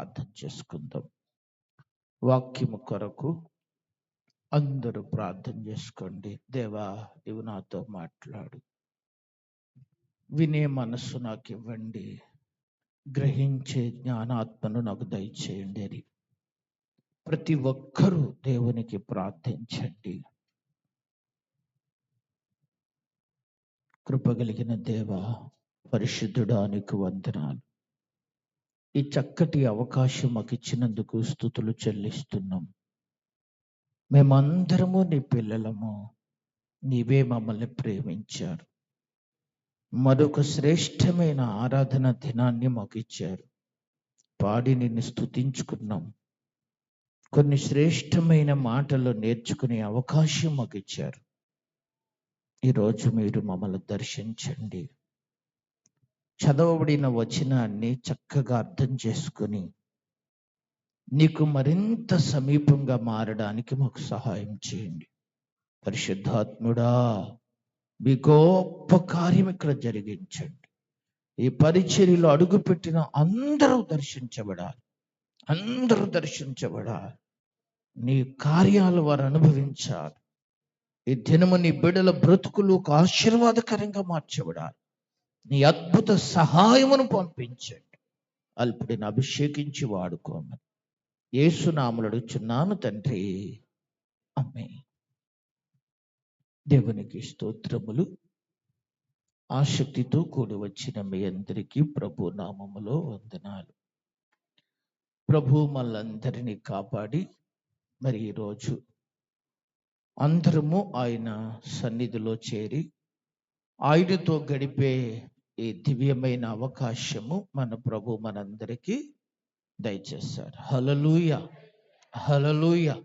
ప్రార్థన చేసుకుందాం. వాక్యము కొరకు అందరూ ప్రార్థన చేసుకోండి. దేవా, నీవు నాతో మాట్లాడు, వినే మనస్సు నాకు ఇవ్వండి, గ్రహించే జ్ఞానాత్మను నాకు దయచేయండి అని ప్రతి ఒక్కరూ దేవునికి ప్రార్థించండి. కృపగలిగిన దేవ, పరిశుద్ధుడానికి వందనాలు. ఈ చక్కటి అవకాశం మాకు ఇచ్చినందుకు స్తుతులు చెల్లిస్తున్నాం. మేమందరము నీ పిల్లలము, నీవే మమ్మల్ని ప్రేమించారు. మరొక శ్రేష్టమైన ఆరాధన దినాన్ని మాకు ఇచ్చారు. పాడి నిన్ను స్తుతించుకున్నాం. కొన్ని శ్రేష్టమైన మాటలు నేర్చుకునే అవకాశం మాకు ఇచ్చారు. ఈరోజు మీరు మమ్మల్ని దర్శించండి. చదవబడిన వచనాన్ని చక్కగా అర్థం చేసుకుని నీకు మరింత సమీపంగా మారడానికి మాకు సహాయం చేయండి. పరిశుద్ధాత్ముడా, మీ గొప్ప కార్యం ఇక్కడ జరిగించండి. ఈ పరిచర్యలో అడుగుపెట్టిన అందరూ దర్శించబడాలి. అందరూ దర్శించబడాలి. నీ కార్యాలు వారు అనుభవించాలి. ఈ దినము నీ బిడ్డల బ్రతుకులకు ఆశీర్వాదకరంగా మార్చబడాలి. నీ అద్భుత సహాయమును పంపించండి. అల్పుడిని అభిషేకించి వాడుకోమని యేసు నామములో అడుగుచున్నాను తండ్రి, ఆమేన్. దేవునికి స్తోత్రములు. ఆసక్తితో కూడి వచ్చిన మీ అందరికీ ప్రభు నామములో వందనాలు. ప్రభు మనందరినీ కాపాడి మరి ఈరోజు అందరము ఆయన సన్నిధిలో చేరి ఆయనతో గడిపే ఈ దివ్యమైన అవకాశము మన ప్రభు మనందరికీ దయచేశారు. హల్లెలూయా, హల్లెలూయా.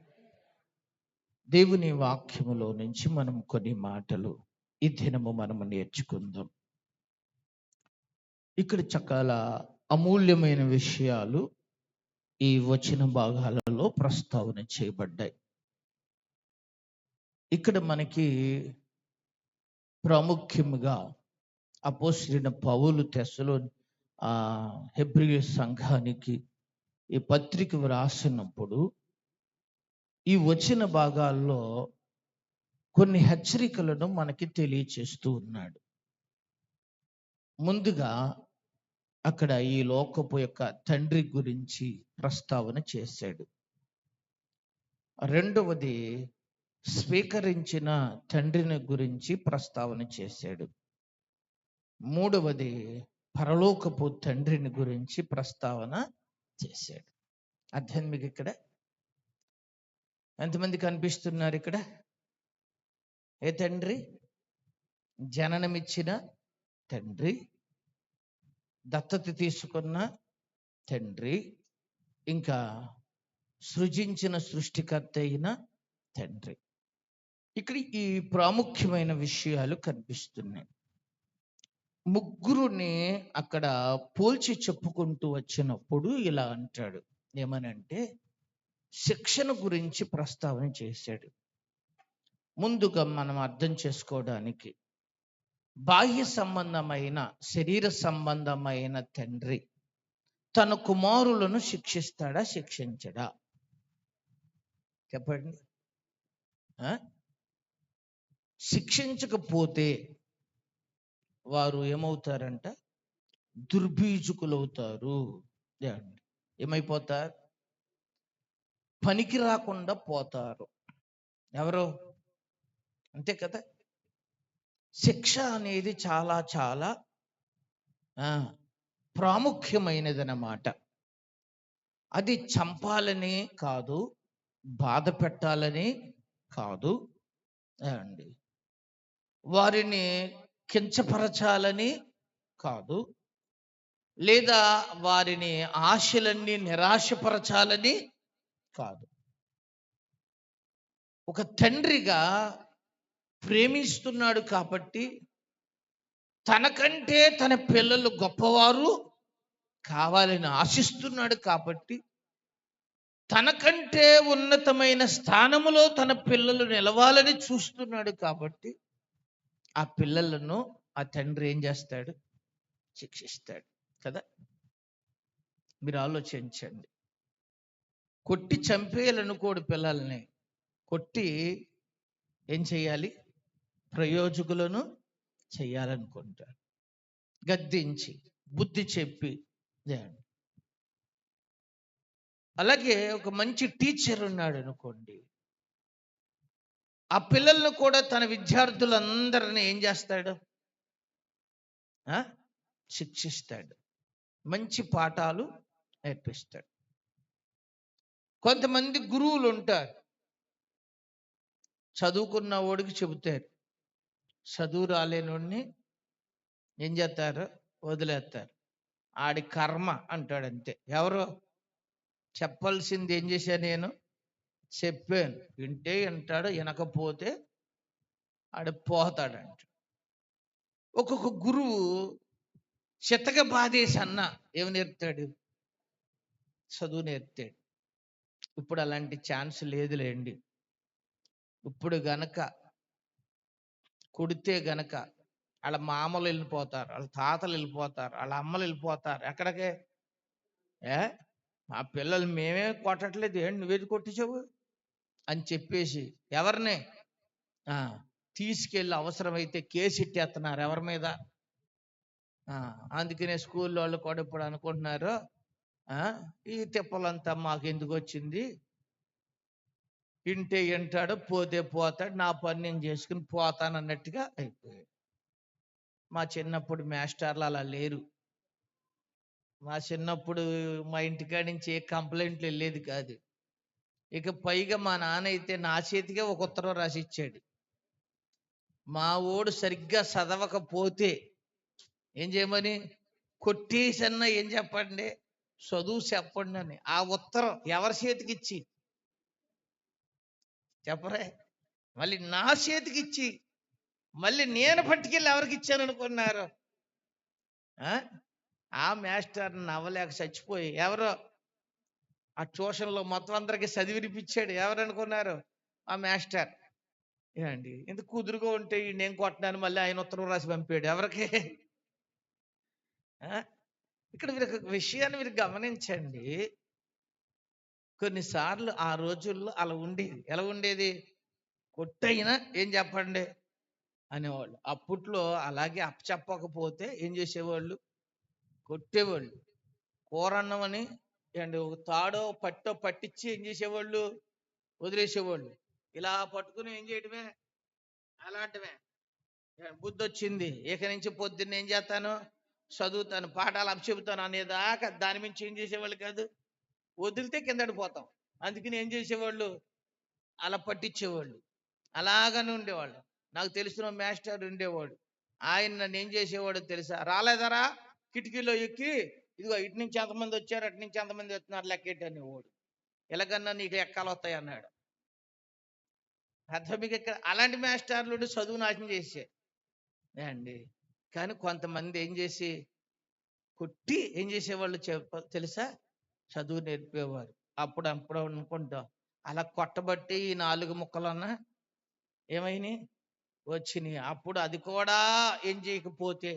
దేవుని వాక్యములో నుంచి మనం కొన్ని మాటలు ఈ దినము మనము నేర్చుకుందాం. ఇక్కడ చాలా అమూల్యమైన విషయాలు ఈ వచన భాగాలలో ప్రస్తావన చేయబడ్డాయి. ఇక్కడ మనకి ప్రాముఖ్యముగా అపోస్తలుడైన పౌలు హెబ్రీ సంఘానికి ఈ పత్రిక వ్రాసినప్పుడు ఈ వచన భాగాల్లో కొన్ని హెచ్చరికలను మనకి తెలియచేస్తూ ఉన్నాడు. ముందుగా అక్కడ ఈ లోకపు యొక్క తండ్రి గురించి ప్రస్తావన చేశాడు. రెండవది స్వీకరించిన తండ్రిని గురించి ప్రస్తావన చేశాడు. మూడవది పరలోకపు తండ్రిని గురించి ప్రస్తావన చేశాడు. అర్థం మీకు ఇక్కడ ఎంతమంది కనిపిస్తున్నారు? ఇక్కడ ఏ తండ్రి? జననమిచ్చిన తండ్రి, దత్తత తీసుకున్న తండ్రి, ఇంకా సృజించిన సృష్టికర్త అయిన తండ్రి. ఇక్కడ ఈ ప్రాముఖ్యమైన విషయాలు కనిపిస్తున్నాయి. ముగ్గురుని అక్కడ పోల్చి చెప్పుకుంటూ వచ్చినప్పుడు ఇలా అంటాడు. ఏమనంటే శిక్షణ గురించి ప్రస్తావన చేశాడు. ముందుగా మనం అర్థం చేసుకోవడానికి బాహ్య సంబంధమైన శరీర సంబంధమైన తండ్రి తన కుమారులను శిక్షిస్తాడా, శిక్షించడా? చెప్పండి. శిక్షించకపోతే వారు ఏమవుతారంట? దుర్బీజకులు అవుతారు. ఏమైపోతారు? పనికి రాకుండా పోతారు. ఎవరు? అంతే కదా. శిక్ష అనేది చాలా చాలా ప్రాముఖ్యమైనదన్నమాట. అది చంపాలని కాదు, బాధ పెట్టాలని కాదు అండి, వారిని కించపరచాలని కాదు, లేదా వారిని ఆశలన్నీ నిరాశపరచాలని కాదు. ఒక తండ్రిగా ప్రేమిస్తున్నాడు కాబట్టి, తనకంటే తన పిల్లలు గొప్పవారు కావాలని ఆశిస్తున్నాడు కాబట్టి, తనకంటే ఉన్నతమైన స్థానములో తన పిల్లలు నిలవాలని చూస్తున్నాడు కాబట్టి, ఆ పిల్లలను ఆ తండ్రి ఏం చేస్తాడు? శిక్షిస్తాడు కదా. మీరు ఆలోచించండి. కొట్టి చంపేయాలనుకోడు పిల్లల్ని. కొట్టి ఏం చేయాలి? ప్రయోజకులను చేయాలనుకుంటాడు. గద్దించి బుద్ధి చెప్పి. అలాగే ఒక మంచి టీచర్ ఉన్నాడు అనుకోండి, ఆ పిల్లలను కూడా తన విద్యార్థులందరినీ ఏం చేస్తాడు? శిక్షిస్తాడు, మంచి పాఠాలు నేర్పిస్తాడు. కొంతమంది గురువులు ఉంటారు, చదువుకున్న వాడికి చెబుతారు, చదువు రాలేనోడిని ఏం చేస్తారు? వదిలేస్తారు. ఆడి కర్మ అంటాడు అంతే. ఎవరు చెప్పాల్సింది ఏం చేశాను? నేను చెప్పాను, వింటే వింటాడు, వినకపోతే ఆడు పోతాడంట. ఒక్కొక్క గురువు చితక బాధేసి అన్న ఏమి నేర్పుతాడు? చదువు నేర్పుతాడు. ఇప్పుడు అలాంటి ఛాన్స్ లేదులేండి. ఇప్పుడు గనక కొడితే గనక వాళ్ళ మామలు వెళ్ళిపోతారు, వాళ్ళ తాతలు వెళ్ళిపోతారు, వాళ్ళ అమ్మలు వెళ్ళిపోతారు. ఎక్కడికే? మా పిల్లలు మేమే కొట్టట్లేదు, ఏంటి నువ్వేది కొట్టించావు అని చెప్పేసి ఎవరిని తీసుకెళ్ళి అవసరమైతే కేసు ఇట్టేస్తున్నారు. ఎవరి మీద? అందుకనే స్కూల్ వాళ్ళు కూడా ఇప్పుడు అనుకుంటున్నారు, ఈ తిప్పలంతా మాకు ఎందుకు వచ్చింది, వింటే వింటాడు, పోతే పోతాడు, నా పని నేను చేసుకుని పోతాను అన్నట్టుగా అయిపోయాడు. మా చిన్నప్పుడు మాస్టర్లు అలా లేరు. మా చిన్నప్పుడు మా ఇంటికాడి నుంచి ఏ కంప్లైంట్లు వెళ్ళేది కాదు. ఇక పైగా మా నాన్న అయితే నా చేతికే ఒక ఉత్తరం రాసి ఇచ్చాడు. మా ఓడు సరిగ్గా చదవకపోతే ఏం చేయమని? కొట్టేసన్నా ఏం చెప్పండి, చదువు చెప్పండి అని. ఆ ఉత్తరం ఎవరి చేతికి ఇచ్చి చెప్పరే? మళ్ళీ నా చేతికి ఇచ్చి మళ్ళీ నేను పట్టుకెళ్ళి ఎవరికి ఇచ్చాను అనుకున్నారు? ఆ మాస్టర్ నవ్వలేక చచ్చిపోయి, ఎవరో ఆ ట్యూషన్లో మొత్తం అందరికి చదివినిపించాడు. ఎవరు అనుకున్నారు? ఆ మాస్టర్. ఏమండి, ఇంత కుదురుగా ఉంటే నేను కొట్టినాను, మళ్ళీ ఆయన ఉత్తరం రాసి పంపాడు. ఎవరికి? ఇక్కడ మీరు ఒక విషయాన్ని మీరు గమనించండి. కొన్నిసార్లు ఆ రోజుల్లో అలా ఉండేది. ఎలా ఉండేది? కొట్టయినా ఏం చెప్పండి అనేవాళ్ళు. అప్పట్లో అలాగే అప్పచెప్పకపోతే ఏం చేసేవాళ్ళు? కొట్టేవాళ్ళు. కూరన్నమని అండ్ ఒక తాడో పట్టో పట్టించి ఏం చేసేవాళ్ళు? వదిలేసేవాళ్ళు. ఇలా పట్టుకుని ఏం చేయటమే? అలాంటివే. బుద్ధి వచ్చింది, ఇక నుంచి పొద్దున్న ఏం చేస్తాను? చదువుతాను, పాఠాలు అప్పచెబుతాను అనేదాకా దాని మించి ఏం చేసేవాళ్ళు కాదు. వదిలితే కిందకి పోతాం. అందుకని ఏం చేసేవాళ్ళు? అలా పట్టించేవాళ్ళు. అలాగనే ఉండేవాళ్ళు. నాకు తెలిసిన మాస్టర్ ఉండేవాడు. ఆయన నన్ను ఏం చేసేవాడు తెలుసా? రాలేదరా, కిటికీలో ఎక్కి ఇదిగో ఇటు నుంచి ఎంతమంది వచ్చారు, అటు నుంచి ఎంతమంది వస్తున్నారు లెక్కెట్టి అనేవాడు. ఎలాగన్నా నీకు ఎక్కాలు వస్తాయి అన్నాడు. మీకు ఎక్కడ అలాంటి మాస్టర్లు చదువు నాశనం చేసే అండి. కానీ కొంతమంది ఏం చేసి కొట్టి ఏం చేసేవాళ్ళు తెలుసా? చదువు నేర్పేవారు. అప్పుడు అనుకుంటాం, అలా కొట్టబట్టి ఈ 4 ముక్కలన్నా ఏమైనాయి? వచ్చినాయి. అప్పుడు అది కూడా ఏం చేయకపోతే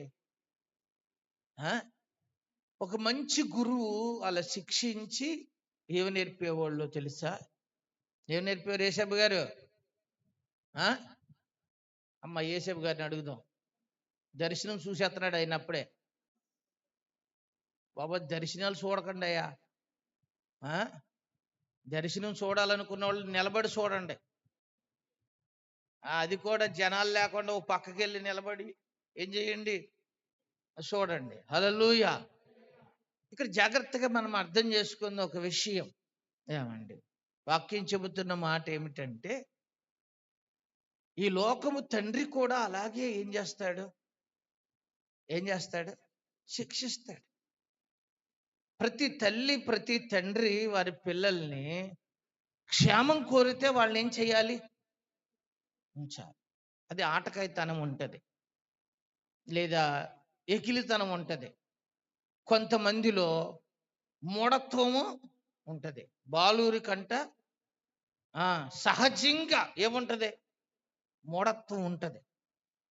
ఒక మంచి గురువు అలా శిక్షించి ఏమి నేర్పేవాళ్ళు తెలుసా? ఏమి నేర్పేవారు? యేసబ్బు గారు, అమ్మ యేసబ్బు గారిని అడుగుదాం. దర్శనం చూసేస్తున్నాడు ఆయన అప్పుడే. బాబా దర్శనాలు చూడకండి అయ్యా. దర్శనం చూడాలనుకున్న వాళ్ళు నిలబడి చూడండి. అది కూడా జనాలు లేకుండా ఓ పక్కకి వెళ్ళి నిలబడి ఏం చేయండి? చూడండి. హల్లెలూయా. ఇక్కడ జాగ్రత్తగా మనం అర్థం చేసుకున్న ఒక విషయం ఏమండి, వాక్యం చెబుతున్న మాట ఏమిటంటే, ఈ లోకము తండ్రి కూడా అలాగే ఏం చేస్తాడు? శిక్షిస్తాడు. ప్రతి తల్లి ప్రతి తండ్రి వారి పిల్లల్ని క్షేమం కోరితే వాళ్ళని ఏం చేయాలి? ఉంచాలి. అది ఆటకాయితనం ఉంటుంది, లేదా ఎకిలితనం ఉంటుంది, కొంతమందిలో మూఢత్వము ఉంటుంది. బాలూరి కంట సహజంగా ఏముంటది? మూఢత్వం ఉంటుంది.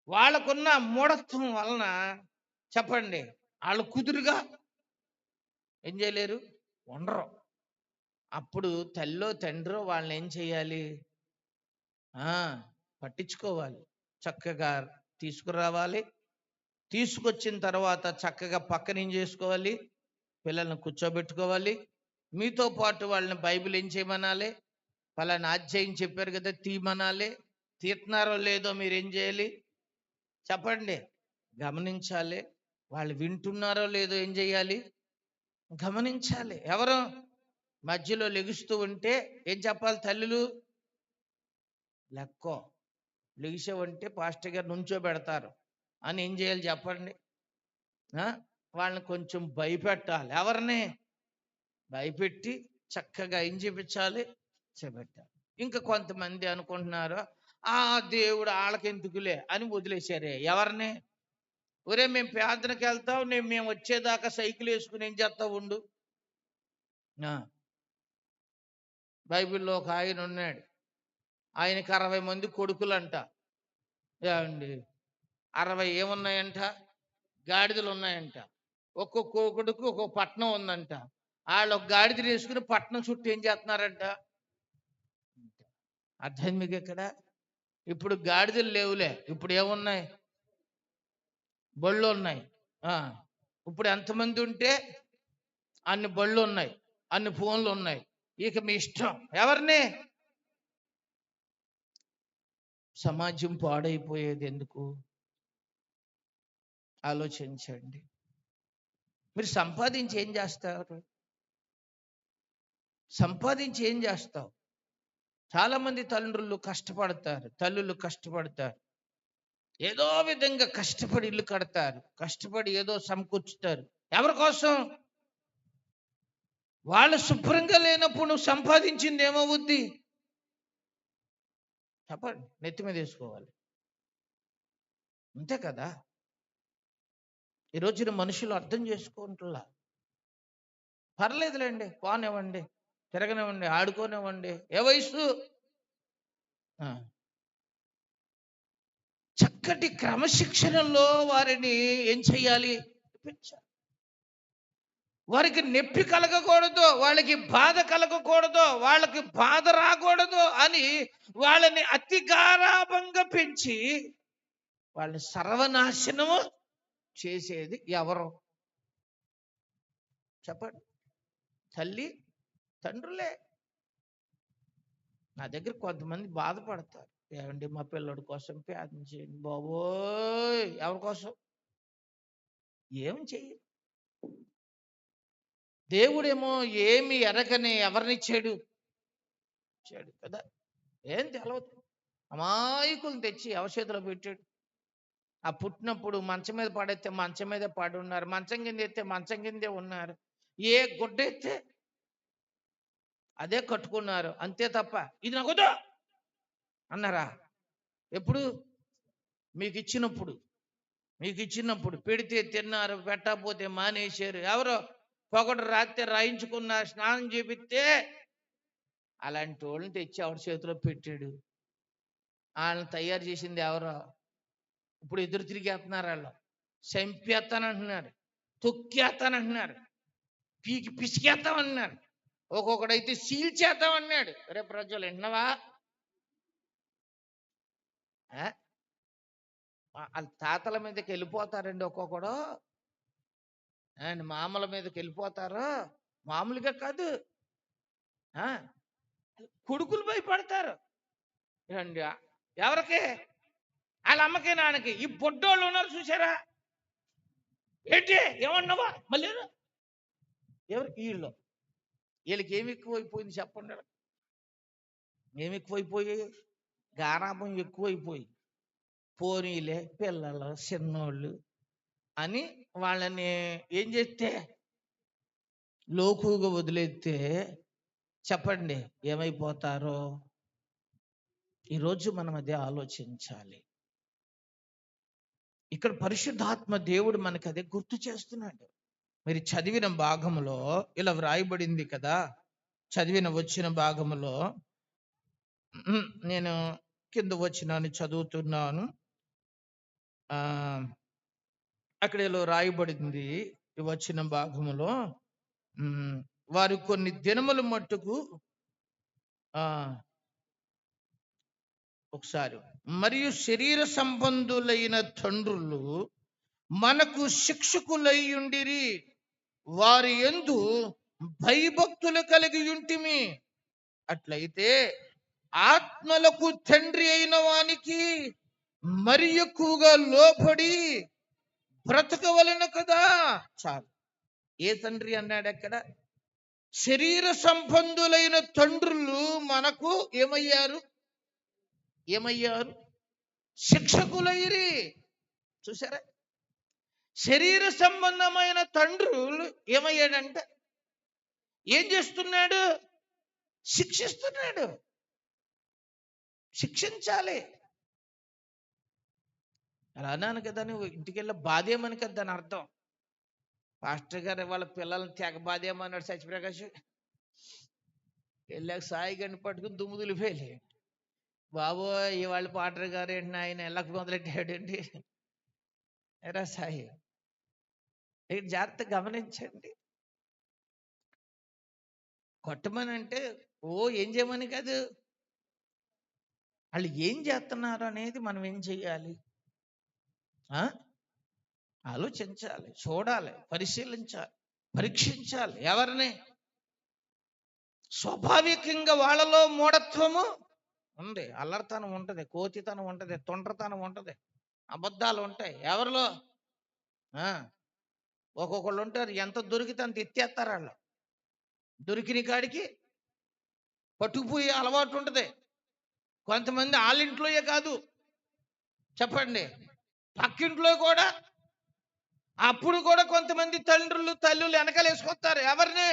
వాళ్ళకున్న మూఢత్వం వలన చెప్పండి, వాళ్ళు కుదురుగా ఏం చేయలేరు, ఉండరు. అప్పుడు తల్లో తండ్రో వాళ్ళని ఏం చేయాలి, పట్టించుకోవాలి, చక్కగా తీసుకురావాలి. తీసుకొచ్చిన తర్వాత చక్కగా పక్కన ఏం చేసుకోవాలి, పిల్లల్ని కూర్చోబెట్టుకోవాలి. మీతో పాటు వాళ్ళని బైబిల్ ఏం చేయమనాలి, పలానా అధ్యాయం చెప్పారు కదా తీయమనాలి. తీస్తున్నారో లేదో మీరు ఏం చేయాలి చెప్పండి, గమనించాలి. వాళ్ళు వింటున్నారో లేదో ఏం చేయాలి, గమనించాలి. ఎవరు మధ్యలో లెగుస్తూ ఉంటే ఏం చెప్పాలి, తల్లులు లెక్కో, లెగిసావంటే పాస్టర్ గారు నుంచోబెడతారు అని ఏం చేయాలి చెప్పండి. వాళ్ళని కొంచెం భయపెట్టాలి. ఎవరిని భయపెట్టి చక్కగా ఏం చేపించాలి, చేపెట్టాలి. ఇంకా కొంతమంది అనుకుంటున్నారు, దేవుడు వాళ్ళకెందుకులే అని వదిలేశారే. ఎవరిని, ఒరే మేము ప్రార్థనకి వెళ్తావు, మేము వచ్చేదాకా సైకిల్ వేసుకుని ఏం చేస్తావు ఉండు. బైబిల్లో ఒక ఆయన ఉన్నాడు, ఆయనకి 60 మంది కొడుకులంట. ఏమండి 60 ఏమున్నాయంట, గాడిదలు ఉన్నాయంట. ఒక్కొక్క కొడుకు ఒక్కొక్క పట్నం ఉందంట. వాళ్ళు ఒక గాడిద వేసుకుని పట్నం చుట్టూ ఏం చేస్తున్నారంట. అర్థం మీకు ఇక్కడ. ఇప్పుడు గాడిదలు లేవులే, ఇప్పుడు ఏమున్నాయి, బళ్ళు ఉన్నాయి. ఇప్పుడు ఎంతమంది ఉంటే అన్ని బళ్ళు ఉన్నాయి, అన్ని ఫోన్లు ఉన్నాయి. ఇక మీ ఇష్టం. ఎవరిని, సమాజం పాడైపోయేది ఎందుకు ఆలోచించండి. మీరు సంపాదించి ఏం చేస్తారు, సంపాదించి ఏం చేస్తావు. చాలా మంది తండ్రులు కష్టపడతారు, తల్లులు కష్టపడతారు, ఏదో విధంగా కష్టపడి ఇల్లు కడతారు, కష్టపడి ఏదో సమకూర్చుతారు. ఎవరి కోసం, వాళ్ళు శుభ్రంగా లేనప్పుడు నువ్వు సంపాదించింది ఏమవుద్ది చెప్పండి, నెత్తి మీద వేసుకోవాలి. అంతే కదా. ఈ రోజున మనుషులు అర్థం చేసుకుంటున్నా. పర్లేదులేండి, పోనివ్వండి, తిరగనివ్వండి, ఆడుకోనివ్వండి, ఏ వయసు. చక్కటి క్రమశిక్షణలో వారిని ఏం చెయ్యాలి, వారికి నొప్పి కలగకూడదు, వాళ్ళకి బాధ కలగకూడదు, వాళ్ళకి బాధ రాకూడదు అని వాళ్ళని అతి గారాభంగా పెంచి వాళ్ళని సర్వనాశనము చేసేది ఎవరు చెప్పండి, తల్లి తండ్రులే. నా దగ్గర కొంతమంది బాధపడతారు, ఏమండి మా పిల్లడి కోసం ప్రార్థన చేయండి బాబోయ్. ఎవరి కోసం, ఏం చెయ్యి. దేవుడేమో ఏమి ఎరగని ఎవరినిచ్చాడు కదా, ఏం తెలవదు. అమాయకులు తెచ్చి ఎవరి చేతిలో పెట్టాడు. ఆ పుట్టినప్పుడు మంచం మీద పడేస్తే మంచం మీదే పడి ఉన్నారు, మంచం కింద ఎత్తే మంచం కిందే ఉన్నారు, ఏ గుడ్డ ఎత్తే అదే కట్టుకున్నారు, అంతే తప్ప ఇది నగదు అన్నారా. ఎప్పుడు, మీకు ఇచ్చినప్పుడు పెడితే తిన్నారు, పెట్టకపోతే మానేశారు. ఎవరో పొగడు రాత్రి రాయించుకున్నారు, స్నానం చేపిస్తే అలాంటి వాళ్ళని తెచ్చి ఆవిడ చేతిలో పెట్టాడు. వాళ్ళని తయారు చేసింది ఎవరో. ఇప్పుడు ఎదురు తిరిగేస్తున్నారు, వాళ్ళు చంపేస్తానంటున్నారు, తొక్కేస్తానంటున్నారు, పీకి పిసికేస్తామన్నాడు, ఒక్కొక్కడైతే సీల్చేద్దామన్నాడు. రేపు ప్రజలు విన్నవా, వాళ్ళ తాతల మీదకి వెళ్ళిపోతారండి ఒక్కొక్కడు, అండ్ మామల మీదకి వెళ్ళిపోతారు. మామూలుగా కాదు, కొడుకులు భయపడతారు. ఏమండి ఎవరికి, వాళ్ళ అమ్మకి నాన్నకి. ఈ బొడ్డోళ్ళు ఉన్నారు చూసారా, ఏంటి ఏమన్నావా మళ్ళీ, ఎవరికి, వీళ్ళకి ఏమి ఎక్కువైపోయింది చెప్పండి, ఏమి ఎక్కువైపోయి, గారాభం ఎక్కువైపోయి, పోనీలే పిల్లలు చిన్నోళ్ళు అని వాళ్ళని ఏం చేస్తే లోకుగా వదిలేస్తే చెప్పండి ఏమైపోతారో. ఈరోజు మనం అదే ఆలోచించాలి. ఇక్కడ పరిశుద్ధాత్మ దేవుడు మనకు అదే గుర్తు చేస్తున్నాడు. మీరు చదివిన భాగంలో ఇలా వ్రాయబడింది కదా, చదివిన వచ్చిన భాగంలో నేను కింద వచ్చినాను చదువుతున్నాను. అక్కడ ఇలా రాయబడింది, వచ్చిన భాగంలో ఉమ్, వారు కొన్ని దినముల మట్టుకు ఆ ఒకసారి మరియు శరీర సంబంధులైన తండ్రులు మనకు శిక్షకులై ఉండిరి, వారి యందు భయభక్తులు కలిగి ఉంటిమి. అట్లయితే ఆత్మలకు తండ్రి అయిన వానికి మరి ఎక్కువగా లోపడి బ్రతకవలెను కదా. చాలు. ఏ తండ్రి అన్నాడు అక్కడ? శరీర సంబంధులైన తండ్రులు మనకు ఏమయ్యారు? శిక్షకులైరి. చూసారా? శరీర సంబంధమైన తండ్రులు ఏమయ్యాడంట? ఏం చేస్తున్నాడు? శిక్షిస్తున్నాడు. శిక్షించాలి. అలా అన్నాను కదా, నువ్వు ఇంటికి వెళ్ళి బాధేమని కదా దాని అర్థం. పాస్టర్ గారు వాళ్ళ పిల్లల్ని తెగ బాధేమన్నాడు సత్యప్రకాష్. వెళ్ళాక సాయి గండి పట్టుకుని దుమ్ము దులిపేయాలి. బాబోయ్, ఇవాళ పాస్టర్ గారు ఏంటి ఆయన వెళ్ళక మొదలెట్టాడండి. ఎరా సాయి, జాగ్రత్త గమనించండి. కొట్టమని అంటే ఏం చేయమని కాదు, వాళ్ళు ఏం చేస్తున్నారు అనేది మనం ఏం చెయ్యాలి? ఆలోచించాలి, చూడాలి, పరిశీలించాలి, పరీక్షించాలి. ఎవరిని? స్వాభావికంగా వాళ్ళలో మూఢత్వము ఉంది, అల్లరితనం ఉంటుంది, కోతితనం ఉంటుంది, తొండ్రతనం ఉంటుంది, అబద్ధాలు ఉంటాయి. ఎవరిలో? ఒక్కొక్కళ్ళు ఉంటారు, ఎంత దొరికితే అంత ఎత్తేస్తారు. వాళ్ళు దొరికిన కాడికి పట్టుకుపోయే అలవాటు ఉంటుంది. కొంతమంది వాళ్ళింట్లోయే కాదు, చెప్పండి, పక్కింట్లో కూడా. అప్పుడు కూడా కొంతమంది తండ్రులు తల్లులు వెనకాలేసుకొస్తారు. ఎవరిని?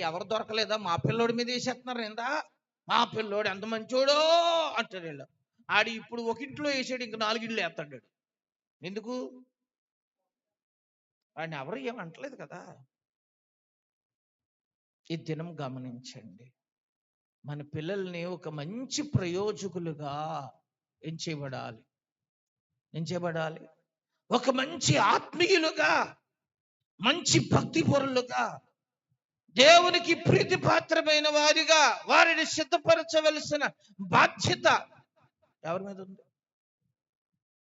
ఎవరు దొరకలేదా, మా పిల్లోడి మీద వేసేస్తున్నారు ఇందా, మా పిల్లోడు ఎంత మంచోడో అంటాడు. వీళ్ళు ఆడి ఇప్పుడు ఒక ఇంట్లో వేసాడు, ఇంక 4 ఇంట్లో వేస్తాడు. ఎందుకు? వాడిని ఎవరు ఏమంటలేదు కదా. ఈ దినం గమనించండి, మన పిల్లల్ని ఒక మంచి ప్రయోజకులుగా ఏం చేయబడాలి? ఒక మంచి ఆత్మీయులుగా, మంచి భక్తి పరులుగా, దేవునికి ప్రీతిపాత్రమైన వారిగా వారిని సిద్ధపరచవలసిన బాధ్యత ఎవరి మీద ఉంది?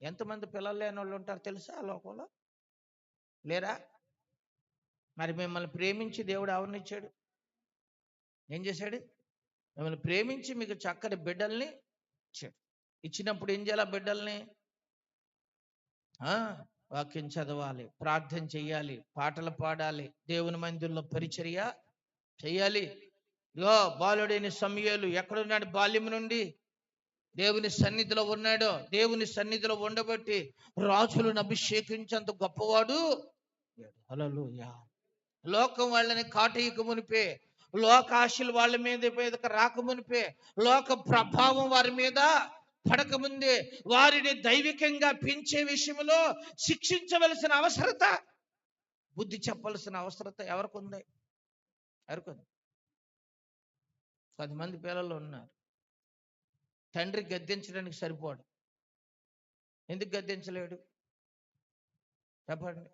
ఎంతమంది పిల్లలు లేని వాళ్ళు ఉంటారు తెలుసా లోకంలో? లేరా? మరి మిమ్మల్ని ప్రేమించి దేవుడు ఎవరినిచ్చాడు? ఏం చేశాడు? మిమ్మల్ని ప్రేమించి మీకు చక్కటి బిడ్డల్ని ఇచ్చాడు. ఇచ్చినప్పుడు ఏం చేయాలి? బిడ్డల్ని వాక్యం చదవాలి, ప్రార్థన చెయ్యాలి, పాటలు పాడాలి, దేవుని మందిరంలో పరిచర్య చెయ్యాలి. ఇగో బాలుడైన సమూయేలు ఎక్కడున్నాడు? బాల్యం నుండి దేవుని సన్నిధిలో ఉన్నాడు. దేవుని సన్నిధిలో ఉండబట్టి రాజులను అభిషేకించేంత గొప్పవాడు. హల్లెలూయా. లోకం వాళ్ళని కాటేయక మునిపే, లోకాశలు వాళ్ళ మీద రాకమునిపే, లోక ప్రభావం వారి మీద పడకముందే వారిని దైవికంగా పెంచే విషయంలో శిక్షించవలసిన అవసరత, బుద్ధి చెప్పవలసిన అవసరత ఎవరికి ఉంది? కొంతమంది పిల్లలు ఉన్నారు, తండ్రి గద్దించడానికి సరిపోడు. ఎందుకు గద్దించలేడు చెప్పండి?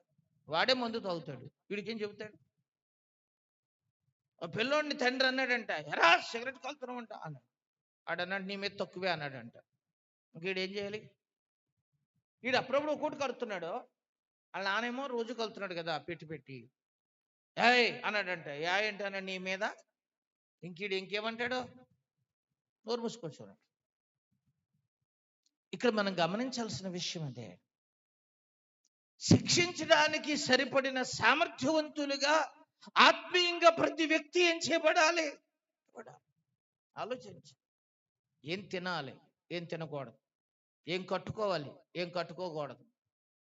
వాడే మందు తాగుతాడు, వీడికేం చెబుతాడు? ఆ పిల్లోడిని తండ్రి అన్నాడంట, ఎరా సిగరెట్ కలుతున్నామంట అన్నాడు. ఆడన్నాడు, నీ మీద తక్కువే అన్నాడంట. ఇంకేం చేయాలి? వీడు అప్పుడప్పుడు ఒక్కోటి కలుతున్నాడు, వాళ్ళ నానేమో రోజు కలుతున్నాడు కదా పెట్టి. ఏయ్ అన్నాడంట. ఏంటి అన్నాడు? నీ మీద. ఇంకేమంటాడు? నోరు మూసుకొచ్చాడు. ఇక్కడ మనం గమనించాల్సిన విషయం అదే, శిక్షించడానికి సరిపడిన సామర్థ్యవంతులుగా ఆత్మీయంగా ప్రతి వ్యక్తి ఏం చేయబడాలి? ఆలోచించి ఏం తినాలి, ఏం తినకూడదు, ఏం కట్టుకోవాలి, ఏం కట్టుకోకూడదు,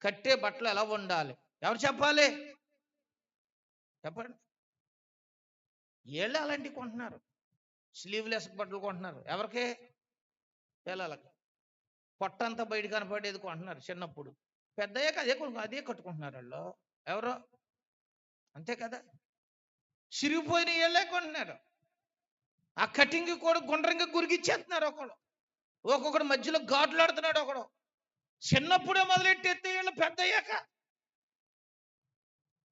కట్టే బట్టలు ఎలా ఉండాలి, ఎవరు చెప్పాలి? చెప్పండి. ఏళ్ళు అలాంటివి కొంటున్నారు, స్లీవ్లెస్ బట్టలు కొంటున్నారు. ఎవరికి? పిల్లలకి. పొట్టంతా బయట కనపడేది కొంటున్నారు చిన్నప్పుడు. పెద్దయ్యాక అదే కట్టుకుంటున్నారు వాళ్ళు. ఎవరో అంతే కదా. చిరిగిపోయిన ఏళ్ళే కొంటున్నారు. ఆ కటింగ్ కూడా గుండ్రంగా గురిగిచ్చేస్తున్నారు. ఒక్కొక్కడు మధ్యలో ఘాట్లాడుతున్నాడు. ఒకడు చిన్నప్పుడే మొదలెట్టి ఎత్తే వీళ్ళు పెద్దయ్యాక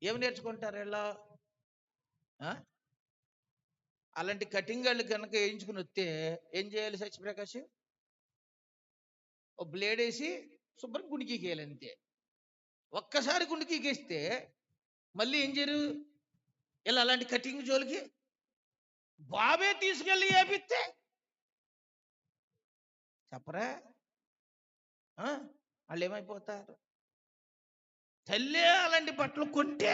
ఏమి నేర్చుకుంటారు? వీళ్ళు ఆ? అలాంటి కటింగ్ వాళ్ళు కనుక వేయించుకుని వస్తే ఏం చేయాలి సత్యప్రకాష్? ఓ బ్లేడ్ వేసి శుభ్రం గుండికేయాలి అంతే. ఒక్కసారి గుండికేస్తే మళ్ళీ ఏం చేయరు ఇలా అలాంటి కటింగ్ జోలికి. బాబే తీసుకెళ్ళి వేపిస్తే చెప్పరా వాళ్ళు ఏమైపోతారు? తల్లే అలాంటి బట్టలు కొంటే,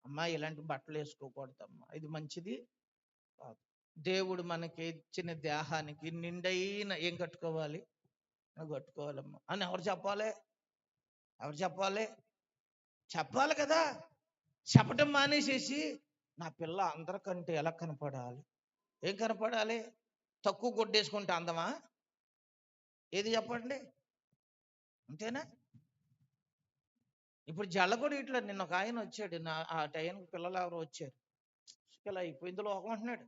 అమ్మా ఇలాంటి బట్టలు వేసుకోకూడదమ్మా, ఇది మంచిది కాదు. దేవుడు మనకి ఇచ్చిన దేహానికి నిండైన ఏం కట్టుకోవాలి? కట్టుకోవాలమ్మా అని ఎవరు చెప్పాలి? ఎవరు చెప్పాలి? చెప్పాలి కదా. చెప్పటం మానేసేసి నా పిల్ల అందరికంటే ఎలా కనపడాలి? ఏం కనపడాలి? తక్కువ కొట్టేసుకుంటే అందమా? ఏది చెప్పండి? అంతేనా? ఇప్పుడు జల్లగొడి ఇట్లా నిన్న ఒక ఆయన వచ్చాడు, ఆ టైంకి పిల్లలు ఎవరు వచ్చారు, ఇలా అయిపోయింది లోకం అంటున్నాడు.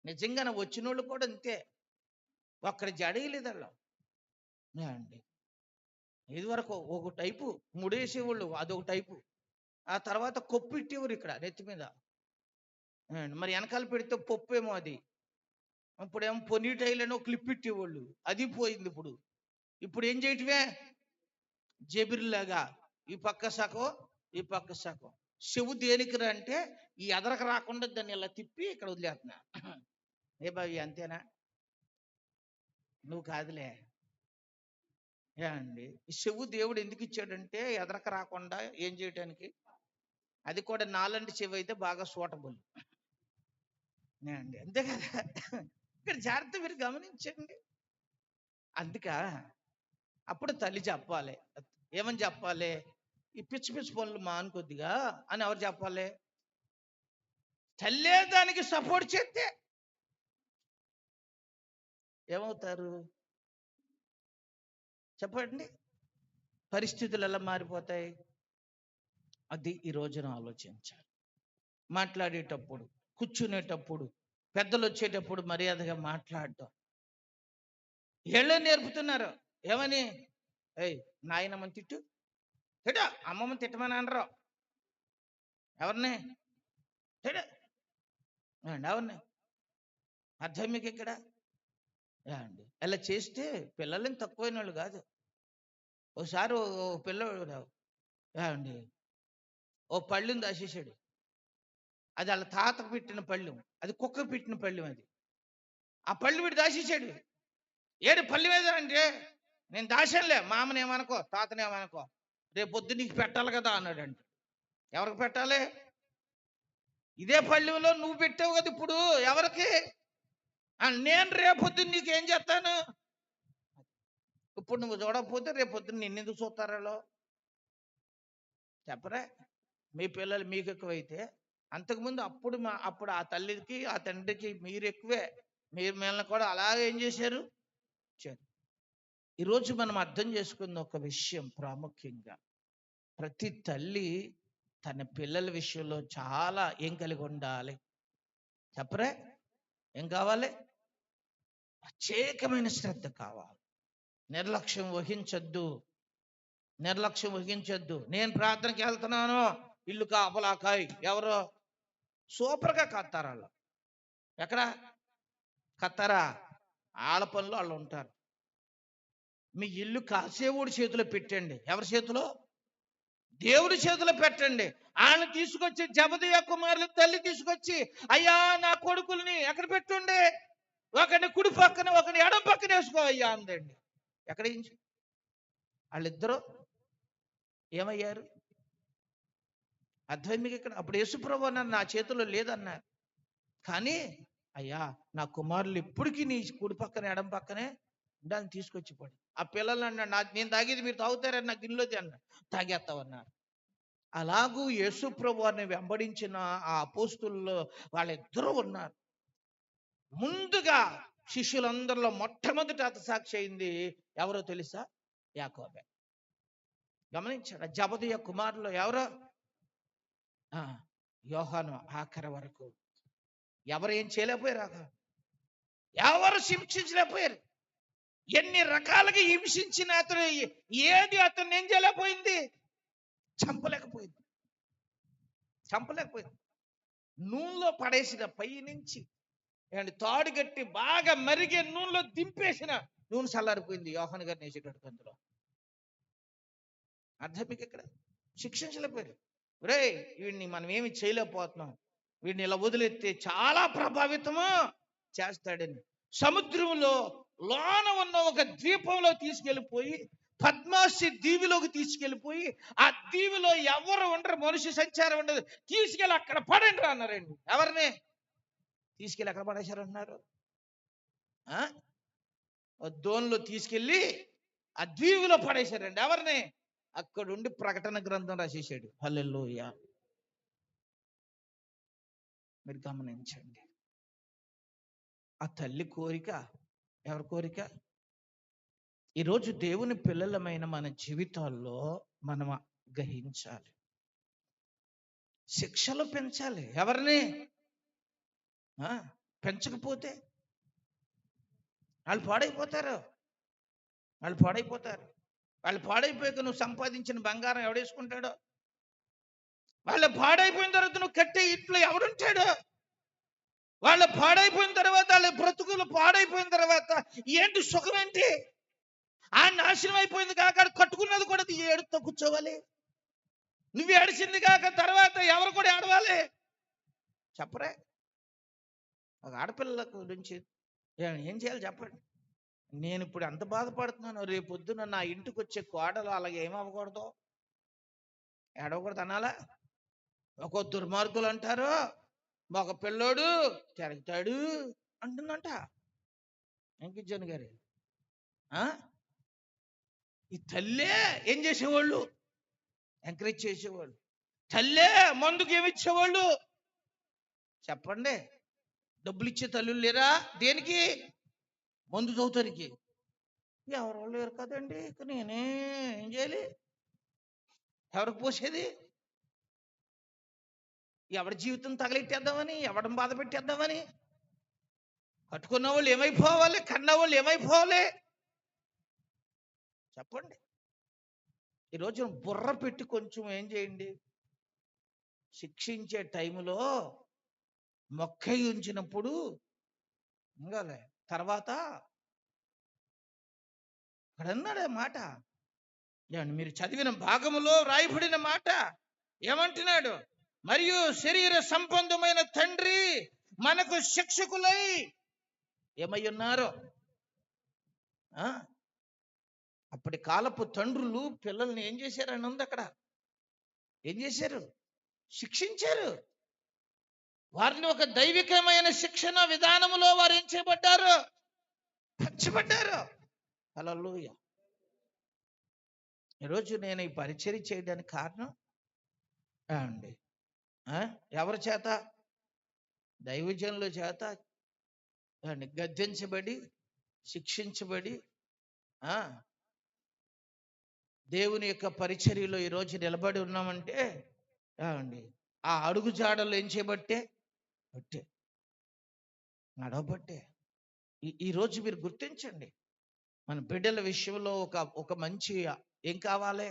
నిజంగానే వచ్చిన వాళ్ళు కూడా అంతే, ఒక్కడి జడేయలేదు అలా అండి. ఇది వరకు ఒక టైపు ముడేసేవాళ్ళు, అదొక టైపు. ఆ తర్వాత కొప్పు ఇట్టేవారు ఇక్కడ నెత్తి మీద, మరి వెనకాల పెడితే పప్పు ఏమో అది. ఇప్పుడేమో పొనీ టైలని ఒక క్లిప్ ఇట్టేవాళ్ళు, అది పోయింది. ఇప్పుడు ఏం చేయటమే జబిర్లాగా, ఈ పక్క సగం ఈ పక్క సగం. చెవు దేనికి అంటే ఈ ఎదరకు రాకుండా దాన్ని ఇలా తిప్పి ఇక్కడ వదిలేస్తున్నా. ఏ బావి అంతేనా? నువ్వు కాదులే అండి. ఈ చెవు దేవుడు ఎందుకు ఇచ్చాడంటే ఎదరకు రాకుండా ఏం చేయటానికి. అది కూడా నాలంటి చెవి అయితే బాగా సూటబుల్ అండి, అంతే కదా. ఇక్కడ జాగ్రత్త మీరు గమనించండి. అందుక అప్పుడు తల్లి చెప్పాలి. ఏమని చెప్పాలి? ఈ పిచ్చి పిచ్చి పనులు మానుకొద్దిగా అని ఎవరు చెప్పాలి? తల్లే దానికి సపోర్ట్ చేస్తే ఏమవుతారు చెప్పండి? పరిస్థితులు ఎలా మారిపోతాయి? అది ఈ రోజున ఆలోచించాలి. మాట్లాడేటప్పుడు, కూర్చునేటప్పుడు, పెద్దలు వచ్చేటప్పుడు మర్యాదగా మాట్లాడటం. ఏళ్ళే నేర్పుతున్నారు. ఏమని? ఏయ్ నాయనమ్మని తిట్టు, తిట్ట అమ్మమ్మని తిట్టమని అనరు. ఎవరిని తిడ ఎవరిని? అర్థం మీకు ఇక్కడ అండి. అలా చేస్తే పిల్లలని తక్కువైన వాళ్ళు కాదు. ఓసారి ఓ పిల్లడు అండి ఓ పళ్ళుని దాచేసాడు. అది వాళ్ళ తాతకు పెట్టిన పళ్ళెం, అది కుక్కకు పెట్టిన పళ్ళెం. అది ఆ పళ్ళు వీడు దాచేసాడు. ఏడు పళ్ళు మీద అంటే, నేను దాచానులే, మామని ఏమనుకో తాతని ఏమనుకో, రేపు పొద్దు నీకు పెట్టాలి కదా అన్నాడంట. ఎవరికి పెట్టాలి? ఇదే పళ్ళెంలో నువ్వు పెట్టావు కదా ఇప్పుడు, ఎవరికి? నేను రేపొద్దు నీకు ఏం చేస్తాను? ఇప్పుడు నువ్వు చూడకపోతే రేపొద్దున నిన్నెందుకు చూస్తారో చెప్పరా? మీ పిల్లలు మీకు ఎక్కువైతే అంతకుముందు అప్పుడు ఆ తల్లికి ఆ తండ్రికి మీరు ఎక్కువే. మీరు మిమ్మల్ని కూడా అలాగే ఏం చేశారు? ఈరోజు మనం అర్థం చేసుకున్న ఒక విషయం ప్రాముఖ్యంగా, ప్రతి తల్లి తన పిల్లల విషయంలో చాలా ఏం కలిగి ఉండాలి చెప్పరే? ఏం కావాలి? ప్రత్యేకమైన శ్రద్ధ కావాలి. నిర్లక్ష్యం వహించొద్దు. నిర్లక్ష్యం వహించొద్దు. నేను ప్రార్థనకి వెళ్తున్నాను, ఇల్లు కాపలాకాయ్. ఎవరు? సూపర్గా కత్తారు వాళ్ళు. ఎక్కడ కత్తారా? ఆళ్ళ పనులు వాళ్ళు ఉంటారు. మీ ఇల్లు కాసేవుడి చేతిలో పెట్టండి. ఎవరి చేతిలో? దేవుడి చేతిలో పెట్టండి. ఆయన తీసుకొచ్చి జబదయ్య కుమారుల తల్లి తీసుకొచ్చి, అయ్యా నా కొడుకుల్ని ఎక్కడ పెట్టుండే, ఒకరిని కుడి పక్కన ఒకరిని ఎడం పక్కన వేసుకో అయ్యా అందండి. ఎక్కడ వాళ్ళిద్దరూ ఏమయ్యారు? అర్థం మీకు ఇక్కడ. అప్పుడు యేసుప్రభు అన్నారు, నా చేతిలో లేదన్నారు. కానీ అయ్యా నా కుమారులు ఇప్పటికీ నీ కుడి పక్కన ఎడం పక్కనే దాన్ని తీసుకొచ్చి పడి. ఆ పిల్లలు అన్నాడు, నేను తాగేది మీరు తాగుతారని నాకు గిన్నెలోది అన్నాడు. తాగేస్తామన్నారు. అలాగూ యేసుప్రభు వారిని వెంబడించిన ఆ అపోస్తుల్లో వాళ్ళిద్దరూ ఉన్నారు. ముందుగా శిష్యులందరిలో మొట్టమొదటి హతసాక్షి అయింది ఎవరో తెలుసా? యాకోబే. గమనించాడు. జబదయ్య కుమారులు ఎవరో? యోహాను ఆఖరి వరకు ఎవరు ఏం చేయలేకపోయారు? ఎవరు హింసించలేకపోయారు. ఎన్ని రకాలుగా హింసించిన అతను ఏది అతను ఏం చేయలేకపోయింది? చంపలేకపోయింది. నూనెలో పడేసిన పై నుంచి ఏమండి తాడు కట్టి బాగా మరిగే నూనెలో దింపేసిన నూనె చల్లారిపోయింది యోహాను గారిని వేసేటట్టు అందులో. అర్థం మీకు ఇక్కడ శిక్షించలేకపోయారు. రే వీడిని మనం ఏమి చేయలేకపోతున్నాం, వీడిని ఇలా వదిలేస్తే చాలా ప్రభావితము చేస్తాడని సముద్రంలో లోన ఉన్న ఒక ద్వీపంలో తీసుకెళ్ళిపోయి పద్మాసి దీవిలోకి తీసుకెళ్ళిపోయి ఆ దీవిలో ఎవరు ఉండరు, మనిషి సంచారం ఉండదు, తీసుకెళ్ళి అక్కడ పడండి అన్నారండి. ఎవరిని తీసుకెళ్ళి ఎక్కడ పడేశారన్నారు? దోన్లో తీసుకెళ్ళి ఆ దీవిలో పడేశారండి. ఎవరిని? అక్కడుండి ప్రకటన గ్రంథం రాసేసాడు. హల్లెలూయా. మీరు గమనించండి, ఆ తల్లి కోరిక ఎవరి కోరిక? ఈరోజు దేవుని పిల్లలమైన మన జీవితాల్లో మనం గ్రహించాలి, శిక్షలు పెంచాలి. ఎవరిని? పెంచకపోతే వాళ్ళు పాడైపోతారు. వాళ్ళు పాడైపోయాక నువ్వు సంపాదించిన బంగారం ఎవడేసుకుంటాడో, వాళ్ళు పాడైపోయిన తర్వాత నువ్వు కట్టే ఇంట్లో ఎవడుంటాడు, వాళ్ళు పాడైపోయిన తర్వాత వాళ్ళ బ్రతుకులు పాడైపోయిన తర్వాత ఏంటి సుఖం ఏంటి? ఆ నాశనం అయిపోయింది కాక కట్టుకున్నది కూడా ఏడుతో కూర్చోవాలి. నువ్వు ఏడిచింది కాక తర్వాత ఎవరు కూడా ఏడవాలి? చెప్పరే. ఒక ఆడపిల్ల గురించి ఏం చేయాలి చెప్పండి. నేను ఇప్పుడు ఎంత బాధపడుతున్నాను, రేపొద్దున నా ఇంటికి వచ్చే కోడలు అలాగే ఏమవ్వకూడదు, ఏడవకూడదు అనాలా? ఒక దుర్మార్గులు అంటారు ఒక పిల్లోడు తిరుగుతాడు అంటుందంట వెంకటజన్ గారి. ఈ తల్లే ఏం చేసేవాళ్ళు? ఎంకరేజ్ చేసేవాళ్ళు. తల్లే మందుకు ఏమిచ్చేవాళ్ళు చెప్పండి? డబ్బులు ఇచ్చే తల్లులు లేరా? దేనికి? మందు చదువుతానికి. ఎవరు లేరు కదండి, ఇక నేనే ఏం చేయాలి? ఎవరికి పోసేది? ఎవడి జీవితం తగలెట్టేద్దామని, ఎవడం బాధ పెట్టేద్దామని. కట్టుకున్న వాళ్ళు ఏమైపోవాలి, కన్న వాళ్ళు ఏమైపోవాలి చెప్పండి? ఈరోజు బుర్ర పెట్టి కొంచెం ఏం చేయండి, శిక్షించే టైంలో మొక్కై ఉంచినప్పుడు ఇంకాలే తర్వాత అక్కడ అన్నాడు మాట. ఏమండి మీరు చదివిన భాగములో రాయబడిన మాట ఏమంటున్నాడు? మరియు శరీర సంబంధమైన తండ్రి మనకు శిక్షకులై ఏమై ఉన్నారు. అప్పటి కాలపు తండ్రులు పిల్లల్ని ఏం చేశారని ఉంది అక్కడ. ఏం చేశారు? శిక్షించారు. వారిని ఒక దైవికమైన శిక్షణ విధానములో వారు ఏం చేయబడ్డారు? పెంచబడ్డారు. హల్లెలూయా. ఈరోజు నేను ఈ పరిచర్య చేయడానికి కారణం అండి ఎవరి చేత? దైవజనుల చేత గద్దించబడి శిక్షించబడి దేవుని యొక్క పరిచర్యలో ఈరోజు నిలబడి ఉన్నామంటే అండి ఆ అడుగు జాడలు ఏం చేయబట్టే? బట్టే నడవబట్టే. ఈరోజు మీరు గుర్తించండి, మన బిడ్డల విషయంలో ఒక మంచి ఏం కావాలి?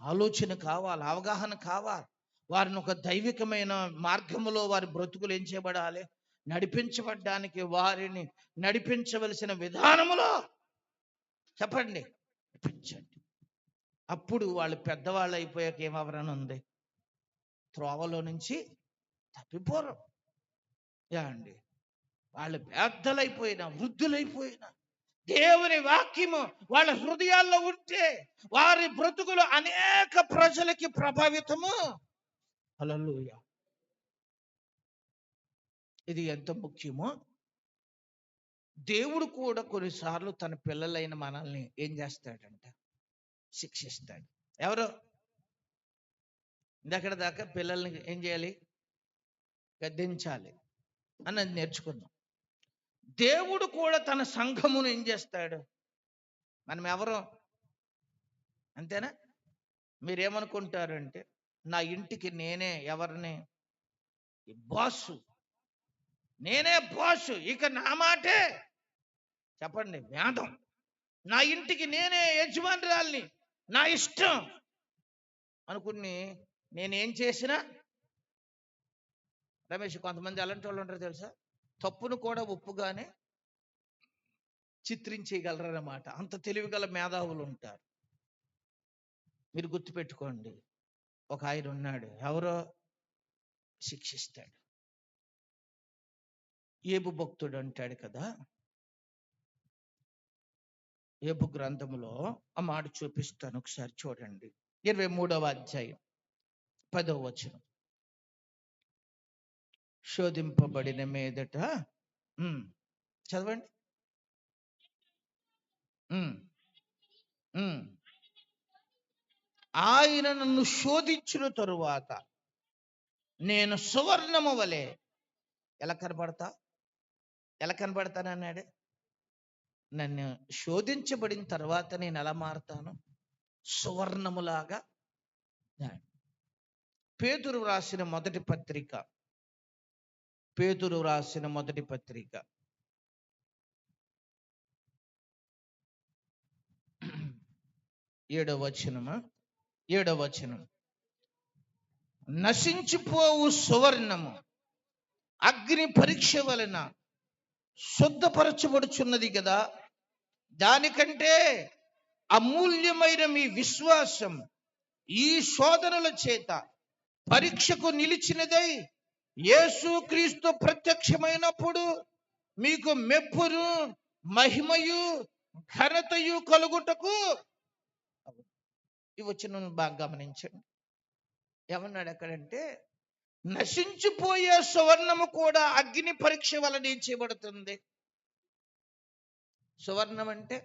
ఆలోచన కావాలి, అవగాహన కావాలి. వారిని ఒక దైవికమైన మార్గములో వారి బ్రతుకులు ఏం చేయబడాలి? నడిపించబడ్డానికి వారిని నడిపించవలసిన విధానములో చెప్పండి నడిపించండి. అప్పుడు వాళ్ళు పెద్దవాళ్ళు అయిపోయాక ఏమవరని ఉంది? త్రోవలో నుంచి తప్పిపోరు. అండి వాళ్ళు పెద్దలైపోయినా వృద్ధులైపోయినా దేవుని వాక్యము వాళ్ళ హృదయాల్లో ఉంటే వారి బ్రతుకులు అనేక ప్రజలకి ప్రభావితము. హల్లెలూయా. ఇది ఎంత ముఖ్యమో దేవుడు కూడా కొన్నిసార్లు తన పిల్లలైన మనల్ని ఏం చేస్తాడంట? శిక్షిస్తాడు. ఎవరు? ఇందక్కడ దాకా పిల్లల్ని ఏం చేయాలి? గద్దించాలి అన్నది నేర్చుకుందాం. దేవుడు కూడా తన సంఘమును ఏం చేస్తాడు? మనం ఎవరు? అంతేనా? మీరేమనుకుంటారంటే నా ఇంటికి నేనే ఎవరిని? బాసు, నేనే బాసు, ఇక నా మాటే చెప్పండి వేదం. నా ఇంటికి నేనే యజమానురాల్ని, నా ఇష్టం. అనుకుని నేనేం చేసినా రమేష్, కొంతమంది అలాంటి వాళ్ళు ఉంటారు తెలుసా, తప్పును కూడా ఒప్పుగానే చిత్రించేయగలరన్నమాట. అంత తెలివిగల మేధావులు ఉంటారు. మీరు గుర్తుపెట్టుకోండి, ఒక ఆయన ఉన్నాడు, ఎవరో శిక్షిస్తాడు. ఏబు భక్తుడు అంటాడు కదా, ఏబు గ్రంథములో ఆ మాట చూపిస్తాను, ఒకసారి చూడండి. 23వ అధ్యాయం 10వ వచనం. శోధింపబడిన మీదట చదవండి. ఆయన నన్ను శోధించిన తరువాత నేను సువర్ణము వలె ఎలా కనబడతానన్నాడు. నన్ను శోధించబడిన తర్వాత నేను ఎలా మారుతాను? సువర్ణములాగా. పేతురు రాసిన మొదటి పత్రిక 7వ వచనం. నశించిపోవు సువర్ణము అగ్ని పరీక్ష వలన శుద్ధపరచబడుచున్నది కదా, దానికంటే అమూల్యమైన మీ విశ్వాసం ఈ శోధనల చేత పరీక్షకు నిలిచినదై యేసుక్రీస్తు ప్రత్యక్షమైనప్పుడు మీకు మెప్పును మహిమయు ఘనతయు కలుగుటకు. ఈ వచనం బాగా గమనించండి. ఏమన్నాడు అక్కడంటే, నశించిపోయే సువర్ణము కూడా అగ్ని పరీక్ష వలన ఏం చేయబడుతుంది? సువర్ణం అంటే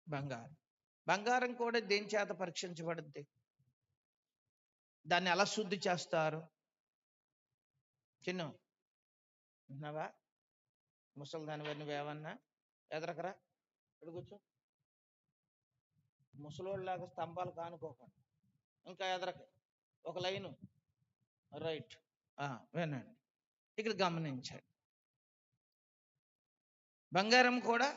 బంగారం. బంగారం కూడా దేని చేత పరీక్షించబడుద్ది? దాన్ని ఎలా శుద్ధి చేస్తారు? చిన్న విన్నావా? ముసలి దాని వారిని వేవన్నా ఎదరకరా, ఇక్కడ కూర్చో. ముసలోళ్ళలాగా స్తంభాలు కానుకోకండి, ఇంకా ఎదరక ఒక లైను రైట్. వినండి, ఇక్కడ గమనించండి. బంగారం కూడా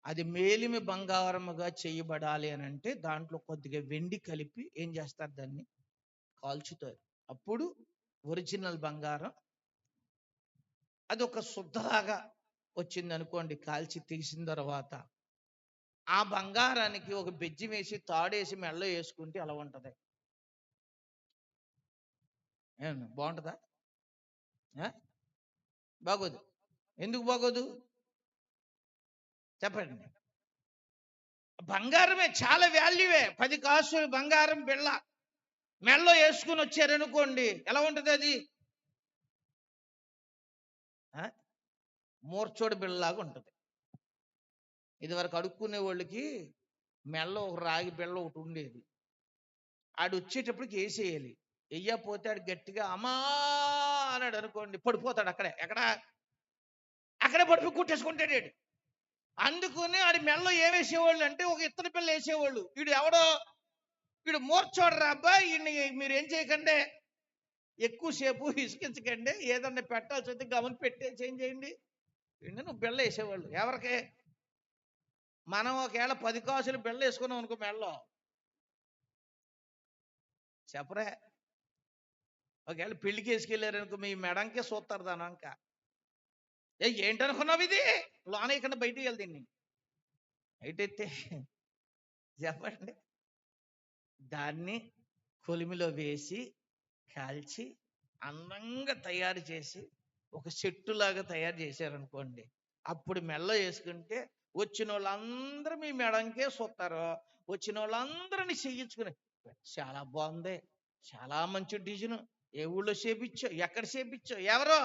అది మేలిమి బంగారముగా చేయబడాలి అని అంటే దాంట్లో కొద్దిగా వెండి కలిపి ఏం చేస్తారు? దాన్ని కాల్చుతారు. అప్పుడు ఒరిజినల్ బంగారం అది ఒక శుద్ధలాగా వచ్చింది అనుకోండి. కాల్చి తీసిన తర్వాత ఆ బంగారానికి ఒక బెజ్జి వేసి తాడేసి మెళ్ళో వేసుకుంటే అలా ఉంటది. బాగుంటుందా? బాగోదు. ఎందుకు బాగోదు చెప్పండి. బంగారమే చాలా వాల్యూవే. 10 కాసులు బంగారం బిళ్ళ మెళ్ళో వేసుకుని వచ్చారనుకోండి, ఎలా ఉంటుంది అది? మూర్చోడు బిళ్ళలాగా ఉంటుంది. ఇదివరకు అడుక్కునే వాళ్ళకి మెళ్ళో ఒక రాగి బిళ్ళ ఒకటి ఉండేది. ఆడు వచ్చేటప్పటికి వేసేయాలి. వెయ్యపోతే ఆడు గట్టిగా అమ్మా అన్నాడు అనుకోండి, పడిపోతాడు. అక్కడే పడిపోయి కుట్టేసుకుంటాడు ఆడు. అందుకుని ఆడి మెళ్ళో ఏమేసేవాళ్ళు అంటే ఒక ఇత్తడి పిల్ల వేసేవాళ్ళు. వీడు మూర్చోడరా అబ్బాయి, వీడిని మీరు ఏం చేయకండి, ఎక్కువసేపు ఇసుకించకండి, ఏదన్నా పెట్టాల్సి వస్తే గమని చేంజ్ చేయండి. నువ్వు బిళ్ళ వేసేవాళ్ళు. ఎవరికి? మనం ఒకవేళ 10 కాసులు బిళ్ళ వేసుకున్నాం అనుకో మెళ్ళో, చెప్పరే, ఒకవేళ పెళ్లికి వేసుకెళ్ళారనుకో మీ మెడంకే చూస్తారు దానంక. ఏంటనుకున్నావు ఇది? లోన ఇక్కడ బయటికి వెళ్తే బయటెత్తే చెప్పండి. దాన్ని కొలిమిలో వేసి కాల్చి అందంగా తయారు చేసి ఒక చెట్టులాగా తయారు చేశారనుకోండి, అప్పుడు మెళ్ళ వేసుకుంటే వచ్చిన వాళ్ళందరూ మీ మెడంకే చూస్తారు. వచ్చిన వాళ్ళందరినీ చేయించుకుని చాలా బాగుంది, చాలా మంచి డిజైన్, ఏ ఊళ్ళో చేపించో, ఎక్కడ చేపించో, ఎవరో.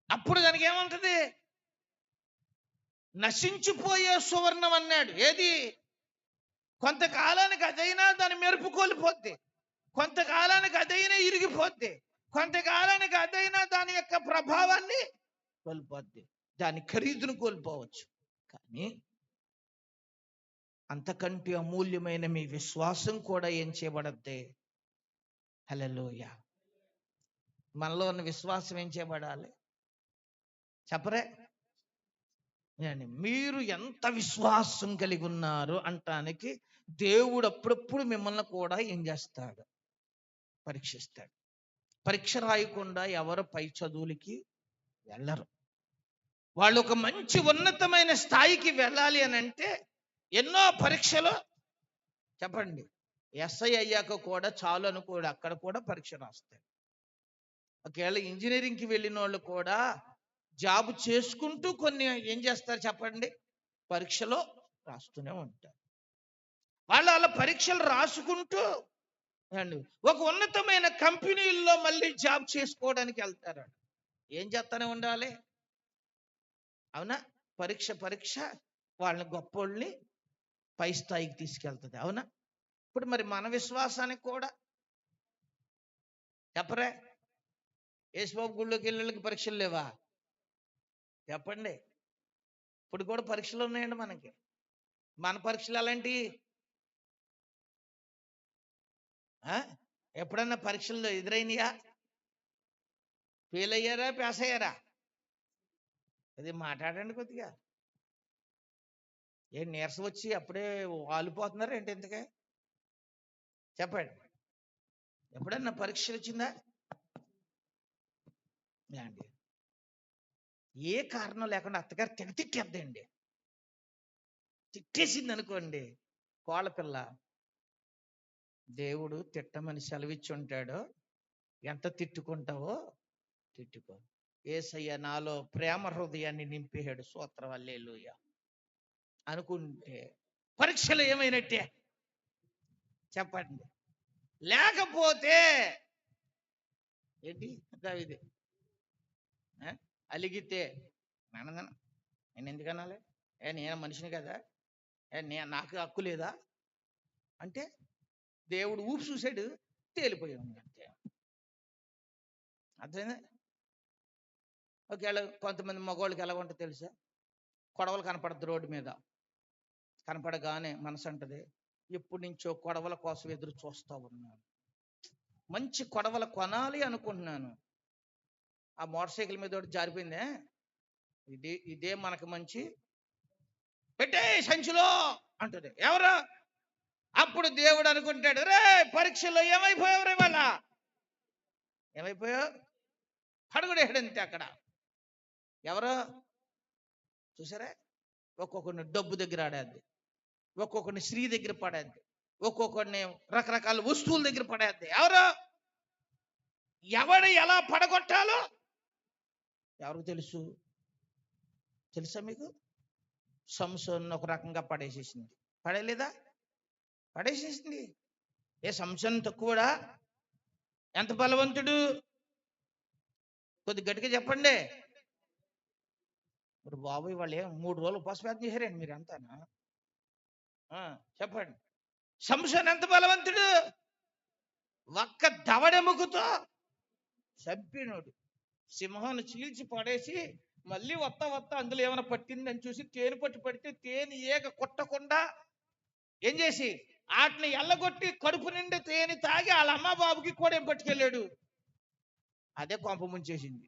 అప్పుడు దానికి ఏముంటది? నశించిపోయే సువర్ణం అన్నాడు. ఏది? కొంతకాలానికి అదైనా దాని మెరుపు కోల్పోద్ది, కొంతకాలానికి అదైనా ఇరిగిపోద్ది, కొంతకాలానికి అదైనా దాని యొక్క ప్రభావాన్ని కోల్పోద్ది, దాని ఖరీదును కోల్పోవచ్చు. కానీ అంతకంటే అమూల్యమైన మీ విశ్వాసం కూడా ఏం చేయబడద్ది? హల్లెలూయా. మనలో ఉన్న విశ్వాసం ఏం చేయబడాలి చెప్పరే? మీరు ఎంత విశ్వాసం కలిగి ఉన్నారు అంటానికి దేవుడు అప్పుడప్పుడు మిమ్మల్ని కూడా ఏం చేస్తాడు? పరీక్షిస్తాడు. పరీక్ష రాయకుండా ఎవరు పై చదువులకి వెళ్ళరు. వాళ్ళు ఒక మంచి ఉన్నతమైన స్థాయికి వెళ్ళాలి అని అంటే ఎన్నో పరీక్షలు, చెప్పండి, ఎస్ఐ అయ్యాక కూడా చాలు అనుకోడు, అక్కడ కూడా పరీక్ష రాస్తారు. ఒకవేళ ఇంజనీరింగ్కి వెళ్ళిన వాళ్ళు కూడా జాబ్ చేసుకుంటూ కొన్ని ఏం చేస్తారు చెప్పండి, పరీక్షలో రాస్తూనే ఉంటారు. వాళ్ళు అలా పరీక్షలు రాసుకుంటూ అండి ఒక ఉన్నతమైన కంపెనీల్లో మళ్ళీ జాబ్ చేసుకోవడానికి వెళ్తారు. ఏం చేస్తానే ఉండాలి, అవునా? పరీక్ష వాళ్ళని గొప్పోళ్ళని పై స్థాయికి తీసుకెళ్తుంది, అవునా? ఇప్పుడు మరి మన విశ్వాసానికి కూడా చెప్పరే, యేసుబాబు గుళ్ళోకి వెళ్ళి పరీక్షలు లేవా? చెప్పండి. ఇప్పుడు కూడా పరీక్షలు ఉన్నాయండి మనకి. మన పరీక్షలు ఎలాంటి? ఎప్పుడన్నా పరీక్షల్లో ఎదురైనయా? ఫెయిల్ అయ్యారా, పాస్ అయ్యారా? అది మాట్లాడండి కొద్దిగా. ఏ నీరసం వచ్చి అప్పుడే వాలిపోతున్నారు ఏంటి ఇంతకే? చెప్పండి. ఎప్పుడన్నా పరీక్షలు వచ్చిందా అండి? ఏ కారణం లేకుండా అత్తగారు తిట్టేద్దండి. తిట్టేసింది అనుకోండి, కోళ్ళ పిల్ల, దేవుడు తిట్టమని సెలవిచ్చి ఉంటాడో, ఎంత తిట్టుకుంటావో తిట్టుకో, యేసయ్య నాలో ప్రేమ హృదయాన్ని నింపేశాడు, స్తోత్రం హల్లెలూయా అనుకుంటే పరీక్షలు ఏమైనట్టే? చెప్పండి. లేకపోతే ఏంటి ఇది అలిగితే నాన్నదన నేను ఎందుకు అనాలి? నేను మనిషిని కదా, నాకు హక్కు లేదా అంటే దేవుడు ఊపి చూసాడు, తేలిపోయాం అంతే. అర్థమైందా? ఒకవేళ కొంతమంది మగవాళ్ళకి ఎలా ఉంటుంది తెలుసా? కొడవలు కనపడద్దు రోడ్డు మీద, కనపడగానే మనసు అంటది, ఎప్పటి నుంచో కొడవల కోసం ఎదురు చూస్తా ఉన్నాను, మంచి కొడవలు కొనాలి అనుకుంటున్నాను. ఆ మోటార్ సైకిల్ మీద ఒకటి జారిపోయిందే, ఇదే మనకు మంచి, పెట్టే సంచిలో అంటది. ఎవరు? అప్పుడు దేవుడు అనుకుంటాడు, రే పరీక్షలో ఏమైపోయావు రే, వాళ్ళ ఏమైపోయావు? పడుగుడేడంతే అక్కడ. ఎవరు చూసారా? ఒక్కొక్కరిని డబ్బు దగ్గర ఆడేద్ది, ఒక్కొక్కరిని స్త్రీ దగ్గర పడేద్ది, ఒక్కొక్కరిని రకరకాల వస్తువుల దగ్గర పడేద్ది. ఎవడు ఎలా పడగొట్టాలో ఎవరికి తెలుసు? తెలుసా మీకు? సంసోన్ ఒక రకంగా పడేసేసింది, పడేలేదా? పడేసేసింది. ఏ సంసోన్ తక్కువడా? ఎంత బలవంతుడు? కొద్ది గట్టిగా చెప్పండి. ఇప్పుడు బాబు వాళ్ళు 3 రోజులు ఉపవాసం చేశారండి మీరు అంతానా? చెప్పండి. సంసోన్ ఎంత బలవంతుడు? ఒక్క దవడెముకతో చంపినోడు. సింహాన్ని చీల్చి పడేసి మళ్ళీ వత్త అందులో ఏమైనా పట్టిందని చూసి తేనె పట్టు పడితే తేనె ఏగ కొట్టకుండా ఏం చేసి వాటిని ఎల్లగొట్టి కడుపు నిండి తేనె తాగి వాళ్ళ అమ్మ బాబుకి కూడా ఏం పట్టుకెళ్ళాడు. అదే కొంప ముంచేసింది.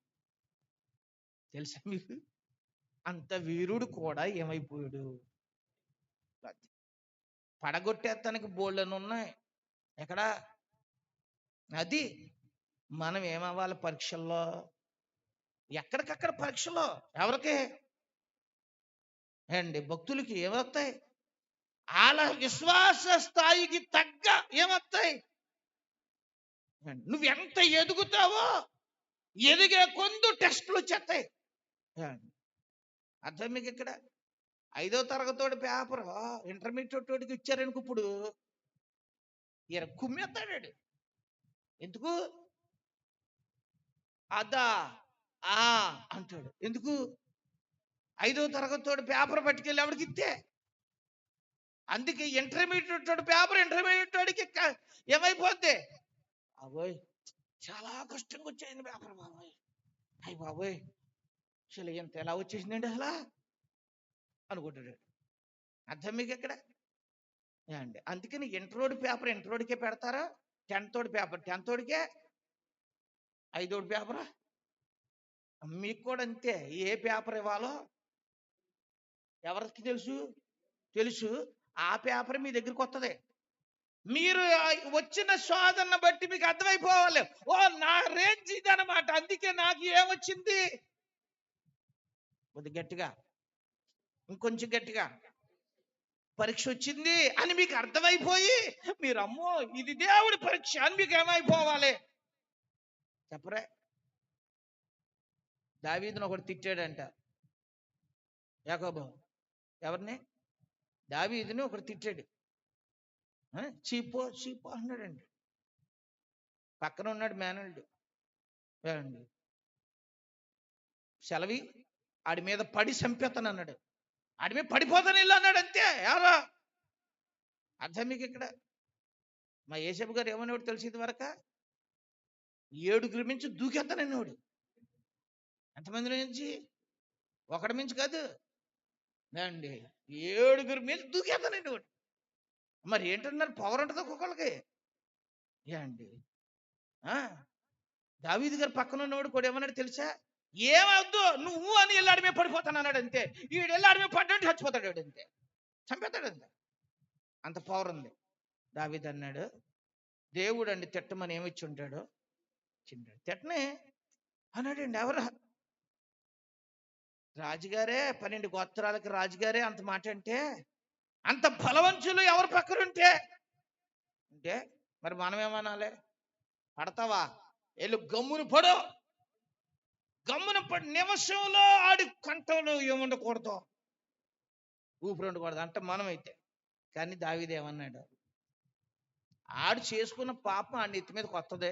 తెలుసా మీకు? అంత వీరుడు కూడా ఏమైపోయాడు? పడగొట్టేస్తానికి బోళ్ళని ఉన్నాయి. ఎక్కడ? అది మనం ఏమవ్వాలి పరీక్షల్లో? ఎక్కడికక్కడ పరీక్షలో ఎవరికి అండి? భక్తులకి ఏమొస్తాయి? వాళ్ళ విశ్వాస స్థాయికి తగ్గ ఏమొస్తాయి? నువ్వు ఎంత ఎదుగుతావో ఎదిగే కొందు టెస్టులు వచ్చేస్తాయి. అర్థం మీకు? ఇక్కడ 5వ తరగతోడి పేపర్ ఇంటర్మీడియట్ తోటికి ఇచ్చారనుకో, ఇప్పుడు ఈయన కుమ్మేస్తాడు. ఎందుకు? అదా అంటాడు. ఎందుకు? 5వ తరగతోడి పేపర్ పట్టుకెళ్ళి ఎవరికి ఇస్తే. అందుకే ఇంటర్మీడియట్ పేపర్ ఇంటర్మీడియట్ వాడికి ఏమైపోద్ది? అబ్బాయి చాలా కష్టంగా వచ్చేసింది పేపర్ బాబాయ్, అయ్యి బాబోయ్ అసలు ఎంత ఎలా వచ్చేసిందండి అసలు అనుకుంటాడు. అర్థం మీకు ఎక్కడ అండి? అందుకని ఇంటరోడి పేపర్ ఇంటరోడికే పెడతారా? 10th పేపర్ 10th, 5వ పేపర్ మీకు కూడా అంతే. ఏ పేపర్ ఇవ్వాలో ఎవరికి తెలుసు? ఆ పేపర్ మీ దగ్గరికి వస్తుంది. మీరు వచ్చిన శోధన బట్టి మీకు అర్థమైపోవాలి, ఓ నా రేంజ్ ఇదనమాట, అందుకే నాకు ఏమొచ్చింది. కొద్ది గట్టిగా, ఇంకొంచెం గట్టిగా, పరీక్ష వచ్చింది అని మీకు అర్థమైపోయి మీరు అమ్మో ఇది దేవుడి పరీక్ష అని మీకు ఏమైపోవాలి చెప్పరే. దావీదును ఒకడు తిట్టాడంట, యాకోబు. ఎవరిని? దావీదుని ఒకడు తిట్టాడు. చీపో చీపో అన్నాడండి. పక్కన ఉన్నాడు మేనల్డు, సెలవి ఆడి మీద పడి చంపేస్తాను అన్నాడు. ఆడి మీద పడిపోతాను ఇల్లు అన్నాడు, అంతే. ఎవరో అర్థం మీకు ఇక్కడ. మా యేసబ్బు గారు ఏమనేవాడు తెలిసింది వరక, 7 మించి దూకేస్తానన్నాడు. ఎంతమంది నుంచి? ఒకటి మించి కాదు అండి, 7 మించి దూకేస్తానన్నాడు. మరి ఏంటన్నారు, పవర్ ఉంటుంది ఒక్కొక్కళ్ళకి అండి. దావీదు గారు పక్కన ఉన్నవాడు కూడా ఏమన్నాడు తెలుసా, ఏమవుద్దు నువ్వు అని వెళ్ళాడి మీద పడిపోతాను అన్నాడు, అంతే. వీడు వెళ్ళాడి మీద పడ్డాడు చచ్చిపోతాడు, అంతే, చంపేస్తాడు, అంతే. అంత పవర్ ఉంది. దావీదు అన్నాడు, దేవుడు అండి తిట్టమని ఏమిచ్చి ఉంటాడు, చిన్నాడు తిట్టనే అన్నాడండి. ఎవరు? రాజుగారే, 12 గోత్రాలకి రాజుగారే అంత మాట అంటే, అంత బలవంతులు ఎవరు పక్కనుంటే అంటే మరి మనం ఏమనాలి? పడతావా, వెళ్ళు గమ్మును పడు, గమ్మున పడి నిమిషంలో ఆడి కంఠంలో ఏముండకూడదు, ఊపిరి ఉండకూడదు అంటే మనమైతే. కానీ దావీదు ఏమన్నాడు, ఆడు చేసుకున్న పాపం ఆడి నెత్తి మీదకి వస్తుంది,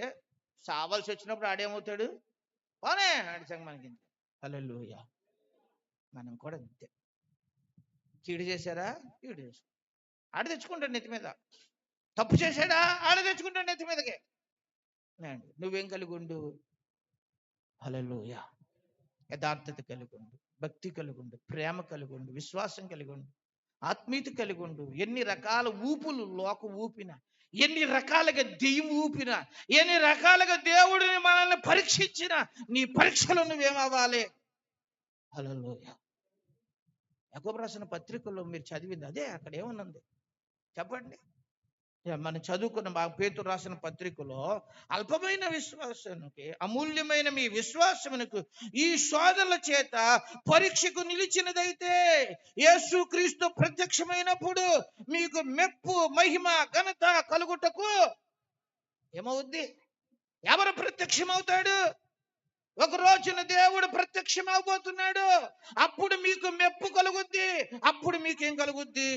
సావాల్సి వచ్చినప్పుడు ఆడేమవుతాడు, పోనే ఆడి సంగ మనకి. హల్లెలూయా. మనం కూడా అంతే. కీడు చేశారా, కీడు చేశారు, ఆడ తెచ్చుకుంటాడు నెత్తి మీద. తప్పు చేశాడా, ఆడ తెచ్చుకుంటాడు నెత్తి మీదకి. నువ్వేం కలిగి ఉండు, హల్లెలూయా, యథార్థత కలిగి ఉండు, భక్తి కలిగి ఉండు, ప్రేమ కలిగి ఉండు, విశ్వాసం కలిగి ఉండు, ఆత్మీయత కలిగి ఉండు. ఎన్ని రకాల ఊపులు లోక ఊపిన, ఎన్ని రకాలుగా దెయ్యం ఊపిన, ఎన్ని రకాలుగా దేవుడిని మనల్ని పరీక్షించిన, నీ పరీక్షలో నువ్వేమవ్వాలి. హల్లెలూయా. యాకోబు రాసిన పత్రికల్లో మీరు చదివింది అదే. అక్కడ ఏమన్నది చెప్పండి. మనం చదువుకున్న పేతురు రాసిన పత్రికలో, అల్పమైన విశ్వాసానికి అమూల్యమైన మీ విశ్వాసమునకు ఈ శోధనల చేత పరీక్షకు నిలిచినదైతే యేసుక్రీస్తు ప్రత్యక్షమైనప్పుడు మీకు మెప్పు మహిమ ఘనత కలుగుటకు ఏమవుద్ది? ఎవరు ప్రత్యక్షమవుతాడు? ఒక రోజున దేవుడు ప్రత్యక్షం అవబోతున్నాడు. అప్పుడు మీకు మెప్పు కలుగుద్ది, అప్పుడు మీకేం కలుగుద్ది?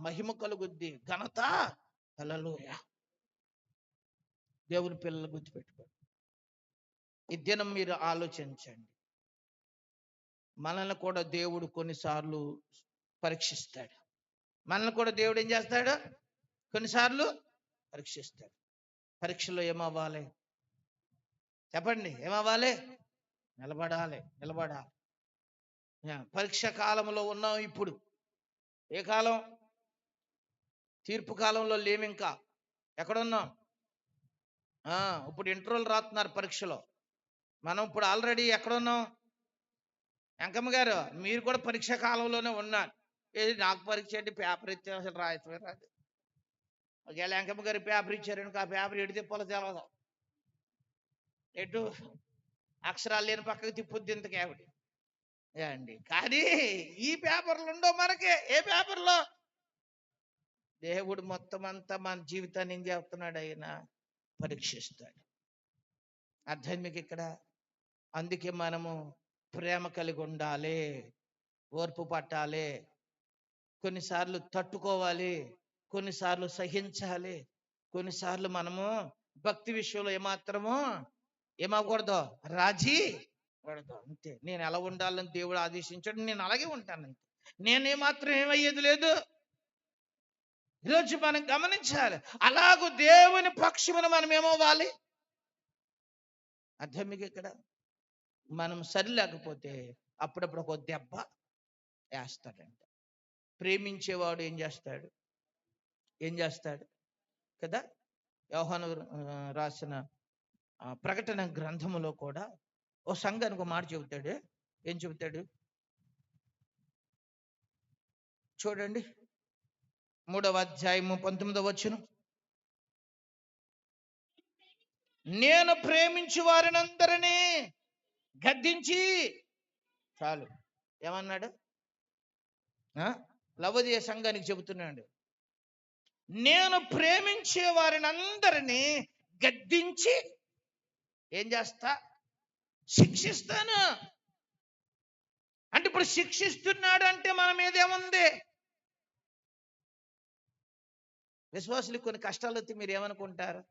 మహిమ కలుగుద్ది, ఘనత. హల్లెలూయా. దేవుని పిల్లలు గుర్తుపెట్టుకోండి. ఈ దినం మీరు ఆలోచించండి. మనల్ని కూడా దేవుడు కొన్నిసార్లు పరీక్షిస్తాడు. మనల్ని కూడా దేవుడు ఏం చేస్తాడు? కొన్నిసార్లు పరీక్షిస్తాడు. పరీక్షలో ఏమవ్వాలి చెప్పండి? ఏమవ్వాలి? నిలబడాలి. పరీక్ష కాలంలో ఉన్నాం ఇప్పుడు. ఏ కాలం? తీర్పు కాలంలో లేము ఇంకా. ఎక్కడున్నాం? ఇప్పుడు ఇంటర్వ్యూలు రాస్తున్నారు పరీక్షలో. మనం ఇప్పుడు ఆల్రెడీ ఎక్కడున్నాం? వెంకమ్మ గారు మీరు కూడా పరీక్ష కాలంలోనే ఉన్నారు. ఏది నాకు పరీక్ష ఏంటి, పేపర్ ఇచ్చే అసలు రాయటమే రాదు. ఒకవేళ వెంకమ్మ గారు పేపర్ ఇచ్చారనుకో, ఆ పేపర్ ఎటు తిప్పాలో తెలవదు. ఎటు అక్షరాలు లేని పక్కకు తిప్పుద్ది ఇంతకే ఆవిడ అండి. కానీ ఈ పేపర్లు ఉండవు మనకి. ఏ పేపర్లో? దేవుడు మొత్తం అంతా మన జీవితాన్ని ఏం చేస్తున్నాడు? ఆయన పరీక్షిస్తాడు. అర్థం మీకు ఇక్కడ? అందుకే మనము ప్రేమ కలిగి ఉండాలి, ఓర్పు పట్టాలి, కొన్నిసార్లు తట్టుకోవాలి, కొన్నిసార్లు సహించాలి, కొన్నిసార్లు మనము భక్తి విషయంలో ఏమాత్రము ఏమవకూడదు, రాజీ పడదు. అంతే. నేను ఎలా ఉండాలని దేవుడు ఆదేశించాడు, నేను అలాగే ఉంటానంతే. నేనేమాత్రం ఏమయ్యేది లేదు. ఈరోజు మనం గమనించాలి, అలాగూ దేవుని పక్షమున మనం ఏమవ్వాలి. అర్థం మీకు ఇక్కడ? మనం సరి లేకపోతే అప్పుడప్పుడు ఒక దెబ్బ వేస్తాడంట. ప్రేమించేవాడు ఏం చేస్తాడు కదా? యోహాను రాసిన ప్రకటన గ్రంథములో కూడా ఓ సంఘానికి ఒక మాట చెబుతాడు. ఏం చెబుతాడు చూడండి. 3వ అధ్యాయము 19వ వచనం. నేను ప్రేమించు వారినందరినీ గద్దించి, చాలు. ఏమన్నాడు? లవోదియ సంఘానికి చెబుతున్నాడు, నేను ప్రేమించే వారిని అందరినీ గద్దించి ఏం చేస్తా? శిక్షిస్తాను. అంటే ఇప్పుడు శిక్షిస్తున్నాడు అంటే మన మీద ఏముంది? విశ్వాసులకు కొన్ని కష్టాలు వస్తే మీరు ఏమనుకుంటారు?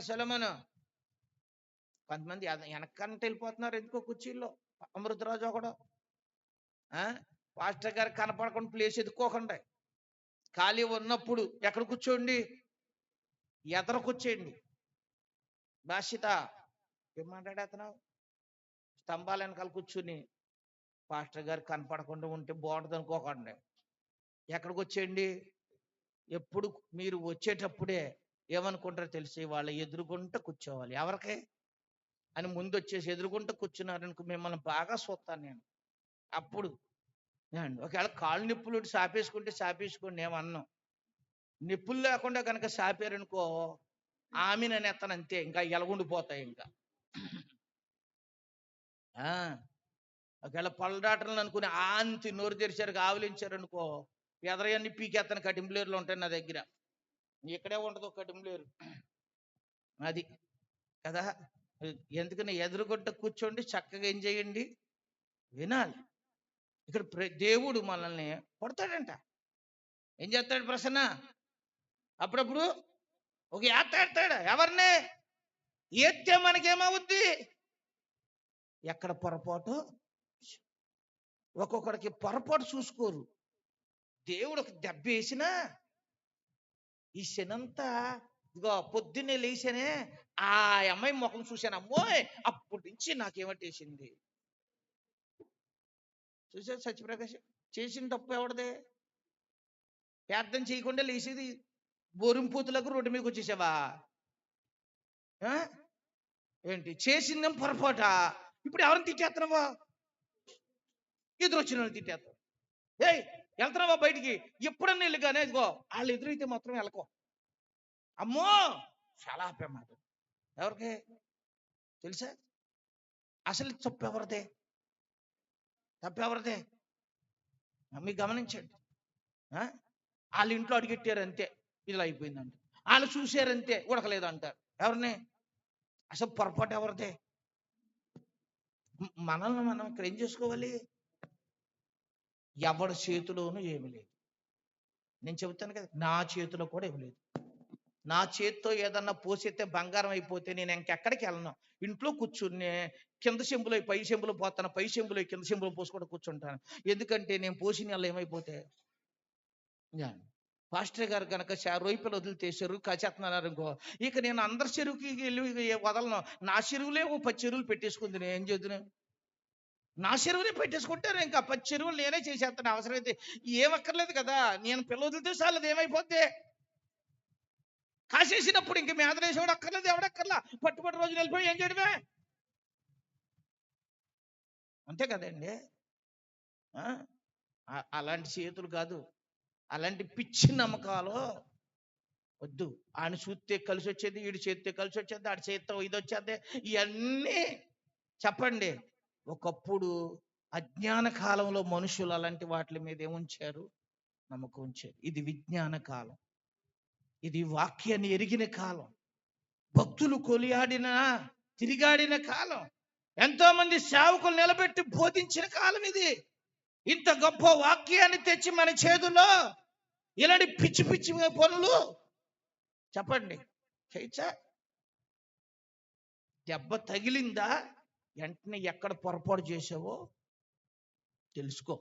సొలొమోను కొంతమంది వెనక్కంటే వెళ్ళిపోతున్నారు ఎందుకో కుర్చీల్లో. అమృతరాజు ఒకడు పాస్టర్ గారు కనపడకుండా ప్లేస్ ఎదుక్కోకండి. ఖాళీ ఉన్నప్పుడు ఎక్కడ కూర్చోండి? ఎదర కూర్చోండి. భాషిత ఏం మాట్లాడేస్తున్నావు? స్తంభాల వెనకాల కూర్చుని పాస్టర్ గారు కనపడకుండా ఉంటే బాగుంటుంది అనుకోకండి. ఎక్కడికి వచ్చేయండి? ఎప్పుడు మీరు వచ్చేటప్పుడే ఏమనుకుంటారో తెలిసి వాళ్ళ ఎదురుగుంట కూర్చోవాలి. ఎవరికి అని ముందు వచ్చేసి ఎదురుగుంట కూర్చున్నారనుకో మిమ్మల్ని బాగా చూస్తాను నేను. అప్పుడు ఒకవేళ కాళ్ళు నిప్పులు సాపేసుకోండి ఏమన్నాం. నిప్పులు లేకుండా కనుక సాపారనుకో ఆమెనని ఎత్తను అంతే, ఇంకా ఎలగుండిపోతాయి. ఇంకా ఒకవేళ పళ్ళడాటలు అనుకుని ఆంతి నోరు తెరిచారు ఆవులించారు అనుకో ఎదరయన్ని పీకెత్తని కటింపులేరులు ఉంటాయి నా దగ్గర. ఇక్కడే ఉండదు కటింపులేరు. అది కదా. ఎందుకని ఎదురుగుంట కూర్చోండి, చక్కగా ఏం చేయండి? వినాలి. ఇక్కడ దేవుడు మనల్ని కొడతాడంట. ఏం చేస్తాడు ప్రసన్న? అప్పుడప్పుడు ఒక ఏస్తాడు. ఎవరిని ఏస్తే మనకేమవుద్ది? ఎక్కడ పొరపాటు? ఒక్కొక్కడికి పొరపాటు చూసుకోరు. దేవుడు ఒక దెబ్బ వేసినా ఈ శనంతా ఇదిగో పొద్దున్నే లేచానే ఆ అమ్మాయి ముఖం చూశాను, అమ్మోయ్ అప్పటి నుంచి నాకేమట్టేసింది. చూసారు సత్యప్రకాశ్ చేసిన తప్పు ఎవడదే? ప్రార్థన చేయకుండా లేచేది బోరింపూతులకు రోడ్డు మీదకి వచ్చేసావా? ఏంటి చేసిందేం పొరపాట? ఇప్పుడు ఎవరిని తిట్టేస్తున్నావా? ఎదురొచ్చిన వాళ్ళు తిట్టేస్తావు. వెళ్తున్నావా బయటికి? ఎప్పుడన్నా వెళ్ళుగానే ఇదిగో వాళ్ళు ఎదురైతే మాత్రం వెళ్ళకో. అమ్మో చాలా ప్రమాదం. ఎవరికి తెలుసా? అసలు తప్పు ఎవరిదే? మీరు గమనించండి. వాళ్ళ ఇంట్లో అడిగెట్టారు అంతే, ఇలా అయిపోయిందంట. వాళ్ళు చూశారంతే, ఉడకలేదు అంటారు. ఎవరిని? అసలు పొరపాటు ఎవరిదే? మనల్ని మనం ఇక్కడ ఏం చేసుకోవాలి? ఎవరి చేతిలోనూ ఏమి లేదు. నేను చెబుతాను కదా, నా చేతిలో కూడా ఏమి లేదు. నా చేతితో ఏదన్నా పోసేస్తే బంగారం అయిపోతే నేను ఇంకెక్కడికి వెళ్ళను. ఇంట్లో కూర్చుని కింద చెంబులో పై చెంబులో పోతాను, పై చెంబులో కింద చెంబులో పోసుకుంటూ కూర్చుంటాను. ఎందుకంటే నేను పోసిన వాళ్ళు ఏమైపోతే పాస్టర్ గారు కనుక రొయ్యలు వదిలితే చెరువు కాచేస్తున్నారు అనుకో, ఇక నేను అందరి చెరువుకి వెళ్ళి వదలను. నా చెరువులే 10 చెరువులు పెట్టేసుకుంది. నేను ఏం చేద్దును? నా చెరువులే పెట్టేసుకుంటాను. ఇంకా 10 చెరువులు నేనే చేసేస్తాను. అవసరమైతే ఏమక్కర్లేదు కదా. నేను పిల్ల వదిలితే చాలు, ఏమైపోద్ది? కాసేసినప్పుడు ఇంక మేదరేసి ఎవడక్కర్లేదు, ఎవడక్కర్లా. పట్టుబడి రోజులు వెళ్ళిపోయి ఏం చేయడమే? అంతే కదండి. అలాంటి చేతులు కాదు, అలాంటి పిచ్చి నమ్మకాలు వద్దు. ఆయన చూస్తే కలిసి వచ్చేది, వీడి చేస్తే కలిసి వచ్చేది, ఆడి చేత్తో ఇది వచ్చేది. ఇవన్నీ చెప్పండి. ఒకప్పుడు అజ్ఞాన కాలంలో మనుషులు అలాంటి వాటి మీద ఏముంచారు? నమ్మకం ఉంచారు. ఇది విజ్ఞాన కాలం, ఇది వాక్యాన్ని ఎరిగిన కాలం, భక్తులు కొలియాడిన తిరిగాడిన కాలం, ఎంతో మంది సేవకులు నిలబెట్టి బోధించిన కాలం ఇది. ఇంత గొప్ప వాక్యాన్ని తెచ్చి మన చేతుల్లో ఇలాంటి పిచ్చి పిచ్చి పనులు చెప్పండి చేయచ్చా? దెబ్బ తగిలిందా వెంటనే ఎక్కడ పొరపాటు చేసావో తెలుసుకో.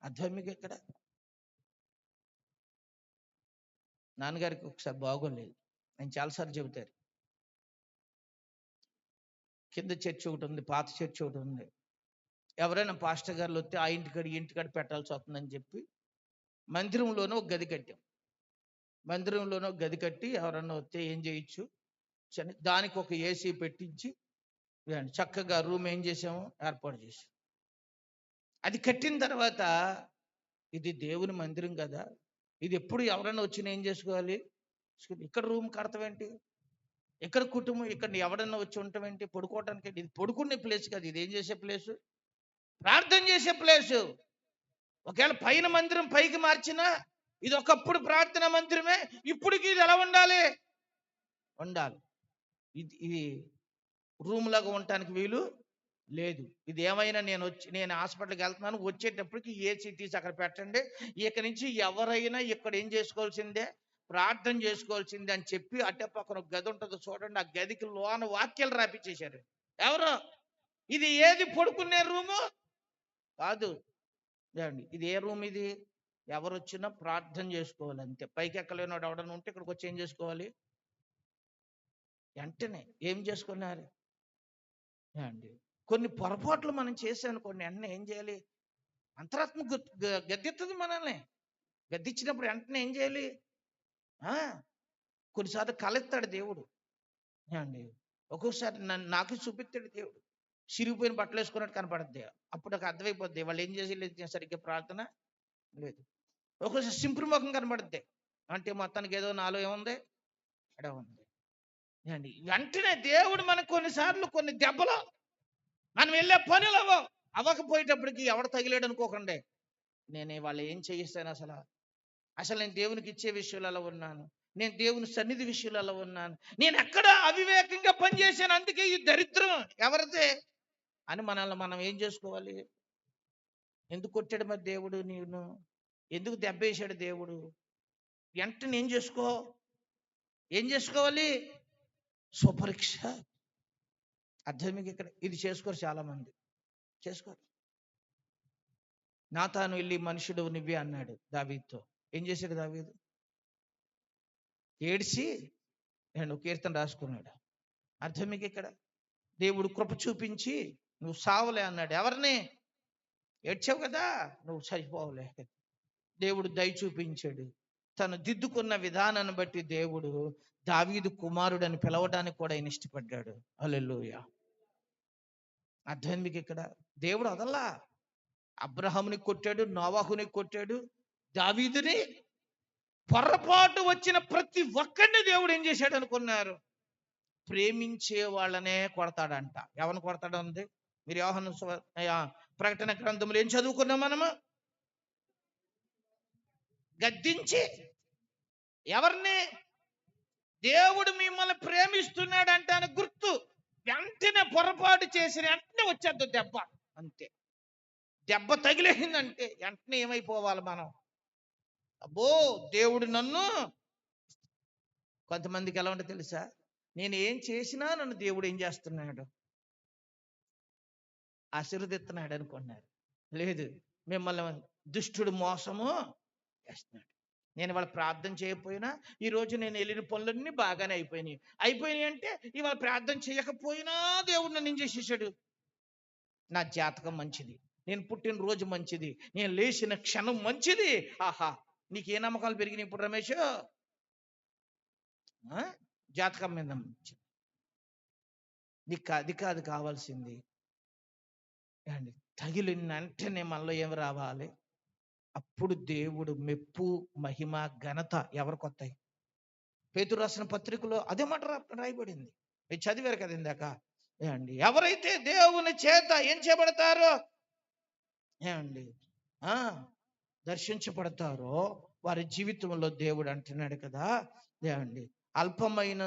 అర్థం మీకు? ఎక్కడ నాన్నగారికి ఒకసారి బాగోలేదు, ఆయన చాలాసార్లు చెబుతారు. కింద చర్చి ఒకటి ఉంది, పాత చర్చి ఒకటి ఉంది. ఎవరైనా పాస్టర్ గారులు వస్తే ఆ ఇంటికాడ పెట్టాల్సి వస్తుందని చెప్పి మందిరంలోనే ఒక గది కట్టి ఎవరన్నా వస్తే ఏం చేయొచ్చు, దానికి ఒక ఏసీ పెట్టించి చక్కగా రూమ్ ఏం చేసాము, ఏర్పాటు చేసాం. అది కట్టిన తర్వాత ఇది దేవుని మందిరం కదా, ఇది ఎప్పుడు ఎవరైనా వచ్చి ఏం చేసుకోవాలి? ఇక్కడ రూమ్ కడతావేంటి? ఇక్కడ కుటుంబం, ఇక్కడ ఎవడన్నా వచ్చి ఉంటావేంటి? పడుకోవటానికి ఇది పడుకునే ప్లేస్ కాదు, ఇది ఏం చేసే ప్లేసు? ప్రార్థన చేసే ప్లేసు. ఒకవేళ పైన మందిరం పైకి మార్చినా ఇది ఒకప్పుడు ప్రార్థన మందిరమే, ఇప్పటికి ఇది ఎలా ఉండాలి? ఉండాలి. ఇది రూమ్ లాగా ఉండటానికి వీలు లేదు. ఇది ఏమైనా నేను హాస్పిటల్కి వెళ్తున్నాను, వచ్చేటప్పటికి ఏసీ తీసి అక్కడ పెట్టండి, ఇక నుంచి ఎవరైనా ఇక్కడ ఏం చేసుకోవాల్సిందే? ప్రార్థన చేసుకోవాల్సిందే అని చెప్పి అట్టే పక్కన ఒక గది ఉంటుంది చూడండి, ఆ గదికి లోన వాక్యాలు రాపిచ్చేశారు. ఎవరు? ఇది ఏది పడుకునే రూము కాదు. ఇది ఏ రూమ్? ఇది ఎవరు వచ్చినా ప్రార్థన చేసుకోవాలి అంతే. పైకి ఎక్కలేనాడు ఎవడన్నా ఉంటే ఇక్కడికి వచ్చి ఏం చేసుకోవాలి? వెంటనే ఏం చేసుకున్నారు అండి? కొన్ని పొరపాట్లు మనం చేసానుకోండి, వెంటనే ఏం చేయాలి? అంతరాత్మ గద్దెత్తది మనల్ని. గద్దిచ్చినప్పుడు వెంటనే ఏం చేయాలి? కొన్నిసార్లు కలెత్తాడు దేవుడు అండి. ఒక్కొక్కసారి నాకు చూపిస్తాడు దేవుడు, సిరిగిపోయిన బట్టలు వేసుకున్నట్టు కనపడద్ది. అప్పుడు నాకు అర్థమైపోద్ది వాళ్ళు ఏం చేసి సరిగ్గా ప్రార్థన లేదు. ఒక్కొక్కసారి సింపుల్ ముఖం కనపడుద్ది, అంటే మొత్తానికి ఏదో నాలో ఏముంది అక్కడ ఉంది అండి. వెంటనే దేవుడు మనకు కొన్నిసార్లు కొన్ని దెబ్బలు, మనం వెళ్ళే పనులు అవ్వకపోయేటప్పటికి ఎవడు తగిలేడు అనుకోకండి. నేను వాళ్ళు ఏం చేయిస్తాను అసలు నేను దేవునికి ఇచ్చే విషయాలలో ఉన్నాను, నేను దేవుని సన్నిధి విషయాలలో ఉన్నాను, నేను ఎక్కడ అవివేకంగా పనిచేశాను, అందుకే ఈ దరిద్రం ఎవరిదే అని మనల్ని మనం ఏం చేసుకోవాలి? ఎందుకు కొట్టాడు మరి దేవుడు నేను? ఎందుకు దెబ్బ వేసాడు దేవుడు? వెంటనే ఏం చేసుకోవాలి? స్వపరీక్ష. అర్థం మీకు ఇక్కడ ఇది చేసుకోరు, చాలా మంది చేసుకోరు. నాతాను వెళ్ళి మనుషుడు నువ్వే అన్నాడు దావీదుతో. ఏం చేశాడు దావీదు? ఏడ్చి కీర్తన రాసుకున్నాడు. అర్థం మీకు ఇక్కడ దేవుడు కృప చూపించి నువ్వు సావలే అన్నాడు. ఎవరిని? ఏడ్చావు కదా, నువ్వు చనిపోవలే. దేవుడు దయ చూపించాడు. తను దిద్దుకున్న విధానాన్ని బట్టి దేవుడు దావీదు కుమారుడని పిలవడానికి కూడా ఆయన ఇష్టపడ్డాడు. హల్లెలూయా. అర్థం మీకు ఇక్కడ దేవుడు అదల్లా అబ్రహాముని కొట్టాడు, నోవాహుని కొట్టాడు, దావీదుని పొరపాటు వచ్చిన ప్రతి ఒక్కరిని దేవుడు ఏం చేశాడు అనుకున్నారు? ప్రేమించే వాళ్ళనే కొడతాడంట. ఎవరిని కొడతాడు ఉంది? మీరు యోహాను ప్రకటన గ్రంథంలో ఏం చదువుకున్నాం మనము? గద్దించి ఎవరిని? దేవుడు మిమ్మల్ని ప్రేమిస్తున్నాడు అంటాను గుర్తు. వెంటనే పొరపాటు చేసిన వెంటనే వచ్చేద్దు దెబ్బ, అంతే. దెబ్బ తగిలేసిందంటే వెంటనే ఏమైపోవాలి మనం? అబ్బో దేవుడు నన్ను. కొంతమందికి ఎలా ఉంటుంది తెలుసా? నేను ఏం చేసినా నన్ను దేవుడు ఏం చేస్తున్నాడు? ఆశీర్వదిస్తున్నాడు అనుకున్నారు. లేదు, మిమ్మల్ని దుష్టుడు మోసము చేస్తున్నాడు. నేను ఇవాళ ప్రార్థన చేయకపోయినా ఈరోజు నేను వెళ్ళిన పనులన్నీ బాగానే అయిపోయినాయి అంటే ఇవాళ ప్రార్థన చేయకపోయినా దేవుడు నన్ను ఏం చేసేసాడు? నా జాతకం మంచిది, నేను పుట్టిన రోజు మంచిది, నేను లేచిన క్షణం మంచిది. ఆహా, నీకు ఏ నమ్మకాలు పెరిగినాయి ఇప్పుడు రమేష్? జాతకం మీద మంచిది. నీకు అది కాదు కావాల్సింది అండి. తగిలిన వెంటనే మనలో ఏమి రావాలి? అప్పుడు దేవుడు మెప్పు, మహిమ, ఘనత ఎవరికి వస్తాయి? పేతురు రాసిన పత్రికలో అదే మాట రాయబడింది. మీరు చదివారు కదా ఇందాక. ఏమండి, ఎవరైతే దేవుని చేత ఏం చేయబడతారో ఏమండి దర్శించబడతారో వారి జీవితంలో దేవుడు అంటున్నాడు కదా, ఏమండి, అల్పమైన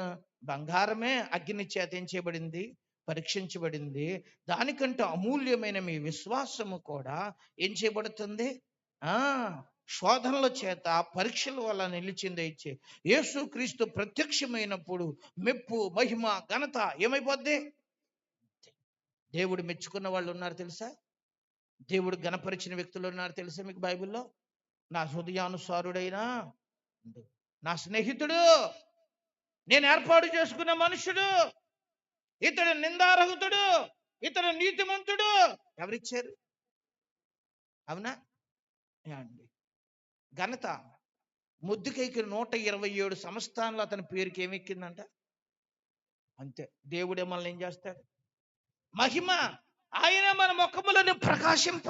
బంగారమే అగ్ని చేత ఏం చేయబడింది? పరీక్షించబడింది. దానికంటే అమూల్యమైన మీ విశ్వాసము కూడా ఏం చేయబడుతుంది? శోధనల చేత, పరీక్షల వల్ల నిలిచింది. ఇచ్చే యేసుక్రీస్తు ప్రత్యక్షమైనప్పుడు మెప్పు, మహిమ, ఘనత ఏమైపోద్ది? దేవుడు మెచ్చుకున్న వాళ్ళు ఉన్నారు తెలుసా? దేవుడు గణపరిచిన వ్యక్తులు ఉన్నారు తెలుసా మీకు బైబిల్లో? నా హృదయానుసారుడైన నా స్నేహితుడు, నేను ఏర్పాటు చేసుకున్న మనుషుడు, ఇతడు నిందారహితుడు, ఇతడు నీతిమంతుడు. ఎవరిచ్చారు? అవునా అండి? ఘనత ముద్దుకైకి 127 సంస్థానాలు అతని పేరుకి ఏమెక్కిందంట? అంతే. దేవుడే మనల్ని ఏం చేస్తాడు? మహిమ. ఆయన మన ముఖములను ప్రకాశింప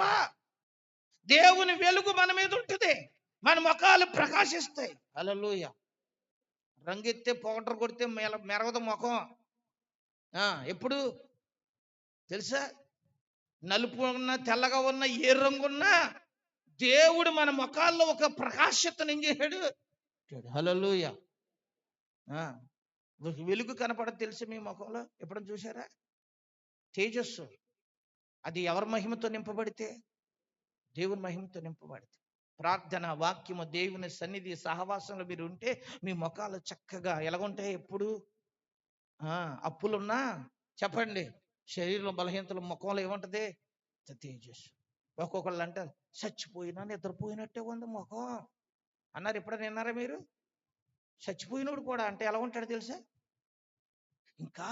దేవుని వెలుగు మన మీద ఉంటుంది, మన ముఖాలు ప్రకాశిస్తాయి. హల్లెలూయా. రంగెత్తే పౌడర్ కొడితే మెరగదు ముఖం. ఎప్పుడు తెలుసా? నలుపు ఉన్న, తెల్లగా ఉన్న, ఏ రంగున్నా దేవుడు మన ముఖాల్లో ఒక ప్రకాశతను ఏం చేశాడు? హల్లెలూయా. వెలుగు కనపడదు తెలుసు మీ ముఖంలో, ఎప్పుడైనా చూసారా? తేజస్సు. అది ఎవరి మహిమతో నింపబడితే? దేవుని మహిమతో నింపబడితే. ప్రార్థన, వాక్యము, దేవుని సన్నిధి, సహవాసంలో మీరు ఉంటే మీ ముఖాలు చక్కగా ఎలాగుంటాయి? ఎప్పుడు అప్పులున్నా చెప్పండి, శరీరంలో బలహీనతలు, ముఖంలో ఏముంటది? తేజస్సు. ఒక్కొక్కళ్ళు అంటారు, చచ్చిపోయినా నిద్రపోయినట్టే ఉంది ముఖం అన్నారు. ఎప్పుడైనా విన్నారా మీరు? చచ్చిపోయినోడు కూడా అంటే ఎలా ఉంటాడు తెలుసా? ఇంకా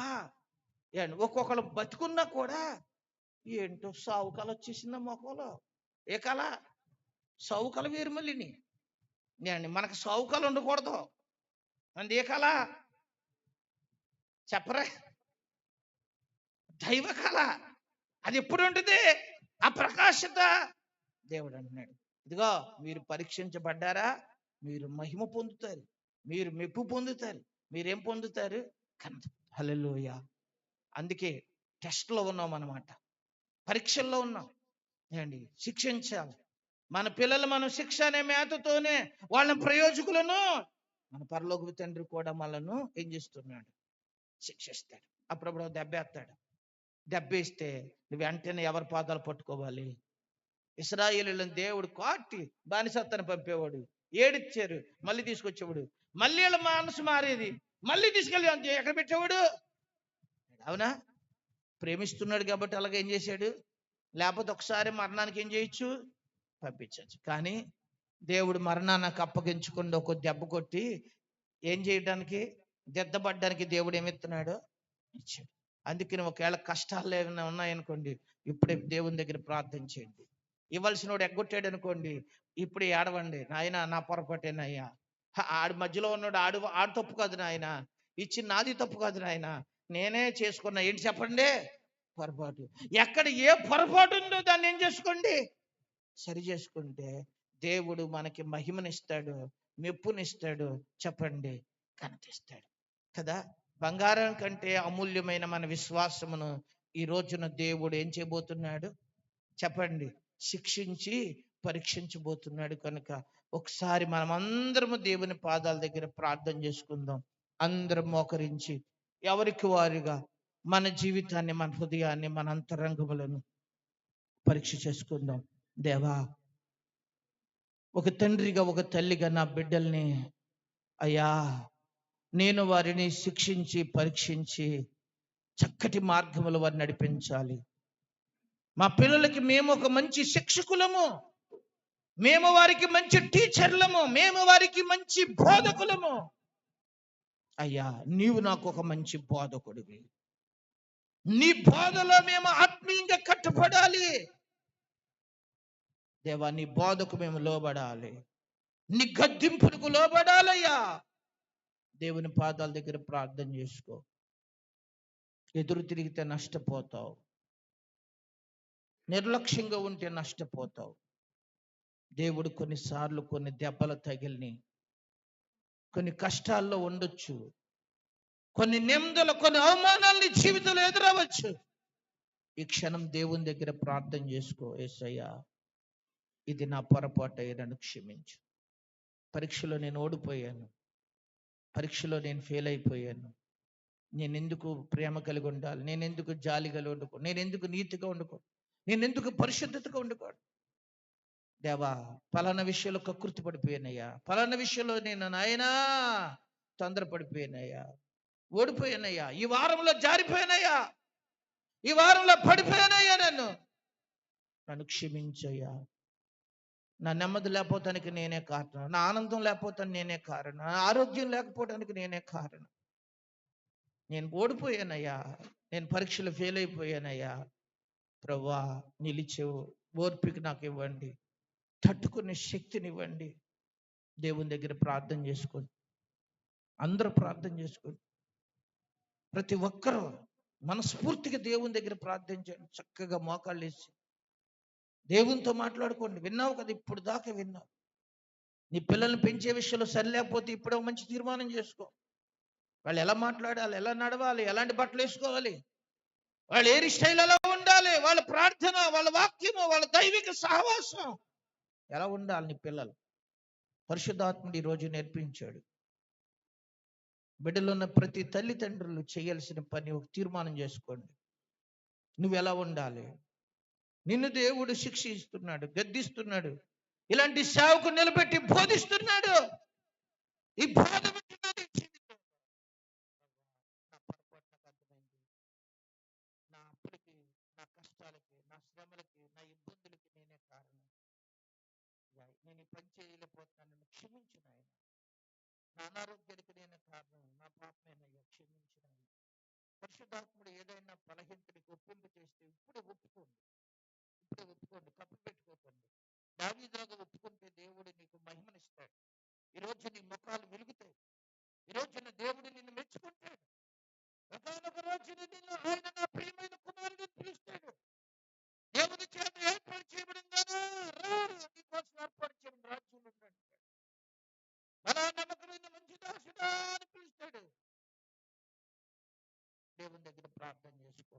ఒక్కొక్కళ్ళు బతుకున్నా కూడా ఏంటో సావు కళ వచ్చేసిందా ముఖంలో. ఏ కళ? సావు కళ వేరు. మళ్ళీని మనకు సావు కళ ఉండకూడదు. అంది ఏ కళ చెప్పరా? దైవ కళ. అది ఎప్పుడు ఉంటుంది? ఆ ప్రకాశత. దేవుడు అంటున్నాడు, ఇదిగో మీరు పరీక్షించబడ్డారా, మీరు మహిమ పొందుతారు, మీరు మెప్పు పొందుతారు. మీరేం పొందుతారు? హల్లెలూయా. అందుకే టెస్ట్లో ఉన్నాం అన్నమాట, పరీక్షల్లో ఉన్నాం. ఏమండి? శిక్షించాలి మన పిల్లలు. మనం శిక్ష అనే మేతతోనే వాళ్ళని ప్రయోజకులను మన పరలోక తండ్రి కూడా మనను ఏం చేస్తున్నాడు? శిక్షిస్తాడు. అప్పుడప్పుడు దెబ్బేస్తాడు. దెబ్బేస్తే నువ్వు వెంటనే ఎవరి పాదాలు పట్టుకోవాలి? ఇశ్రాయేలులను దేవుడు కాటి బానిసత్తాన్ని పంపేవాడు, ఏడిచ్చారు, మళ్ళీ తీసుకొచ్చేవాడు, మళ్ళీ వీళ్ళ మనసు మారేది, మళ్ళీ తీసుకెళ్ళి ఎక్కడ పెట్టేవాడు? అవునా? ప్రేమిస్తున్నాడు కాబట్టి అలాగే ఏం చేశాడు? లేకపోతే ఒకసారి మరణానికి ఏం చేయొచ్చు? పంపించచ్చు. కానీ దేవుడు మరణానికి అప్పగించకుండా ఒక దెబ్బ కొట్టి ఏం చేయడానికి? దిద్దబడ్డానికి దేవుడు ఏమిస్తున్నాడు? ఇచ్చాడు. అందుకని ఒకవేళ కష్టాలు ఏమైనా ఉన్నాయనుకోండి, ఇప్పుడే దేవుని దగ్గర ప్రార్థన చేయండి. ఇవ్వాల్సిన వాడు ఎగ్గొట్టాడు అనుకోండి, ఇప్పుడు ఏడవండి, నాయన నా పొరపాటేనయ్యా, ఆడి మధ్యలో ఉన్నాడు, ఆడు తప్పు కాదు నాయన, ఇచ్చి నాది తప్పు కాదు నాయన, నేనే చేసుకున్నా. ఏంటి చెప్పండి? పొరపాటు. ఎక్కడ ఏ పొరపాటు ఉందో దాన్ని ఏం చేసుకోండి? సరి చేసుకుంటే దేవుడు మనకి మహిమనిస్తాడు, మెప్పునిస్తాడు, చెప్పండి, కనిపిస్తాడు కదా. బంగారం కంటే అమూల్యమైన మన విశ్వాసమును ఈ రోజున దేవుడు ఏం చేయబోతున్నాడు? చెప్పండి, శిక్షించి పరీక్షించబోతున్నాడు. కనుక ఒకసారి మనం అందరము దేవుని పాదాల దగ్గర ప్రార్థన చేసుకుందాం. అందరం మోకరించి ఎవరికి వారిగా మన జీవితాన్ని, మన హృదయాన్ని, మన అంతరంగములను పరీక్ష చేసుకుందాం. దేవా, ఒక తండ్రిగా, ఒక తల్లిగా నా బిడ్డల్ని అయ్యా, నేను వారిని శిక్షించి పరీక్షించి చక్కటి మార్గముల వారిని నడిపించాలి. మా పిల్లలకి మేము ఒక మంచి శిక్షకులము, మేము వారికి మంచి టీచర్లము, మేము వారికి మంచి బోధకులము. అయ్యా, నీవు నాకు ఒక మంచి బోధకుడివి. నీ బోధలో మేము ఆత్మీయంగా కట్టుబడాలి. దేవా, నీ బోధకు మేము లోబడాలి, నీ గద్దింపులకు లోబడాలయ్యా. దేవుని పాదాల దగ్గర ప్రార్థన చేసుకో. ఎదురు తిరిగితే నష్టపోతావు, నిర్లక్ష్యంగా ఉంటే నష్టపోతావు. దేవుడు కొన్నిసార్లు కొన్ని దెబ్బలు తగిలిని, కొన్ని కష్టాల్లో ఉండొచ్చు, కొన్ని నిందలు, కొన్ని అవమానాలని జీవితంలో ఎదురవచ్చు. ఈ క్షణం దేవుని దగ్గర ప్రార్థన చేసుకో. యేసయ్యా, ఇది నా పొరపాటు, నన్ను క్షమించు. పరీక్షలో నేను ఓడిపోయాను, పరీక్షలో నేను ఫెయిల్ అయిపోయాను. నేను ఎందుకు ప్రేమ కలిగి ఉండాలి? నేను ఎందుకు జాలి కలిగి ఉండుకో? నేను ఎందుకు నీతిగా ఉండుకో? నేను ఎందుకు పరిశుద్ధతగా ఉండుకోడు? దేవా, పలానా విషయంలో కకృతి పడిపోయానయ్యా, పలానా విషయంలో నేను నాయనా తొందరపడిపోయానయ్యా, ఓడిపోయానయ్యా, ఈ వారంలో జారిపోయానయ్యా, ఈ వారంలో పడిపోయానయ్యా, నన్ను క్షమించయ్యా. నా నెమ్మది లేకపోవటానికి నేనే కారణం, నా ఆనందం లేకపోతానికి నేనే కారణం, నా ఆరోగ్యం లేకపోవడానికి నేనే కారణం. నేను ఓడిపోయానయ్యా, నేను పరీక్షలు ఫెయిల్ అయిపోయానయ్యా. ప్రభువా, నిలిచే ఓర్పిక నాకు ఇవ్వండి, తట్టుకునే శక్తినివ్వండి. దేవుని దగ్గర ప్రార్థన చేసుకోండి. అందరూ ప్రార్థన చేసుకోండి. ప్రతి ఒక్కరూ మనస్ఫూర్తిగా దేవుని దగ్గర ప్రార్థించండి. చక్కగా మోకాళ్ళు వేసి దేవునితో మాట్లాడుకోండి. విన్నావు కదా, ఇప్పుడు దాకా విన్నావు. నీ పిల్లల్ని పెంచే విషయంలో సరిలేకపోతే ఇప్పుడే ఒక మంచి తీర్మానం చేసుకో. వాళ్ళు ఎలా మాట్లాడాలి, ఎలా నడవాలి, ఎలాంటి బట్టలు వేసుకోవాలి, వాళ్ళు ఏ స్టైల్ ఎలా ఉండాలి, వాళ్ళ ప్రార్థన, వాళ్ళ వాక్యము, వాళ్ళ దైవిక సహవాసం ఎలా ఉండాలి నీ పిల్లలు. పరిశుద్ధాత్ముడు ఈ రోజు నేర్పించాడు. బిడ్డలో ఉన్న ప్రతి తల్లిదండ్రులు చేయాల్సిన పని ఒక తీర్మానం చేసుకోండి. నువ్వు ఎలా ఉండాలి? నిన్ను దేవుడు శిక్షిస్తున్నాడు, గద్దిస్తున్నాడు, ఇలాంటి సేవకు నిలబెట్టి బోధిస్తున్నాడు. ఈ బోధ వింటున్నా నీ జీవితంలో. నా పొరపాటు నాకు అర్థమైంది. నా అప్పులకి, నా కష్టాలకి, నా శ్రమలకి, నా ఇబ్బందులకి నేనే కారణం. నేను ఈ పని చేయలేకపోతున్నాను, నన్ను క్షమించు నాయన. నా అనారోగ్యానికి నేనే కారణం, నా పాపమేనయ్యా, క్షమించు నాయన. పరిశుద్ధాత్ముడు ఏదైనా బలహీనతకి ఒప్పింపు చేస్తే ఇప్పుడే ఒప్పుకోండి, ఇప్పుడే ఒప్పుకోండి, కప్పు పెట్టుకోకండి. దావీదులాగా ఒప్పుకుంటే దేవుడు నీకు మహిమనిస్తాడు. ఈ రోజు నీ ముఖాలు వెలుగుతాయి. ఈ రోజున దేవుడు నిన్ను మెచ్చుకుంటాడు. ఒకనొక రోజున నిన్ను ఆయన నా ప్రియమైన కుమారుడు పిలుస్తాడు. దేవుని చేత ఏర్పాటు చేయబడిందానా, రా, నీకోసం ఏర్పాటు చేయబడిన రాజ్యంలో ఉంటాడు. బలా నమ్మకమైన మంచి దాసుడా అని పిలుస్తాడు. దేవుని దగ్గర ప్రార్థన చేసుకో.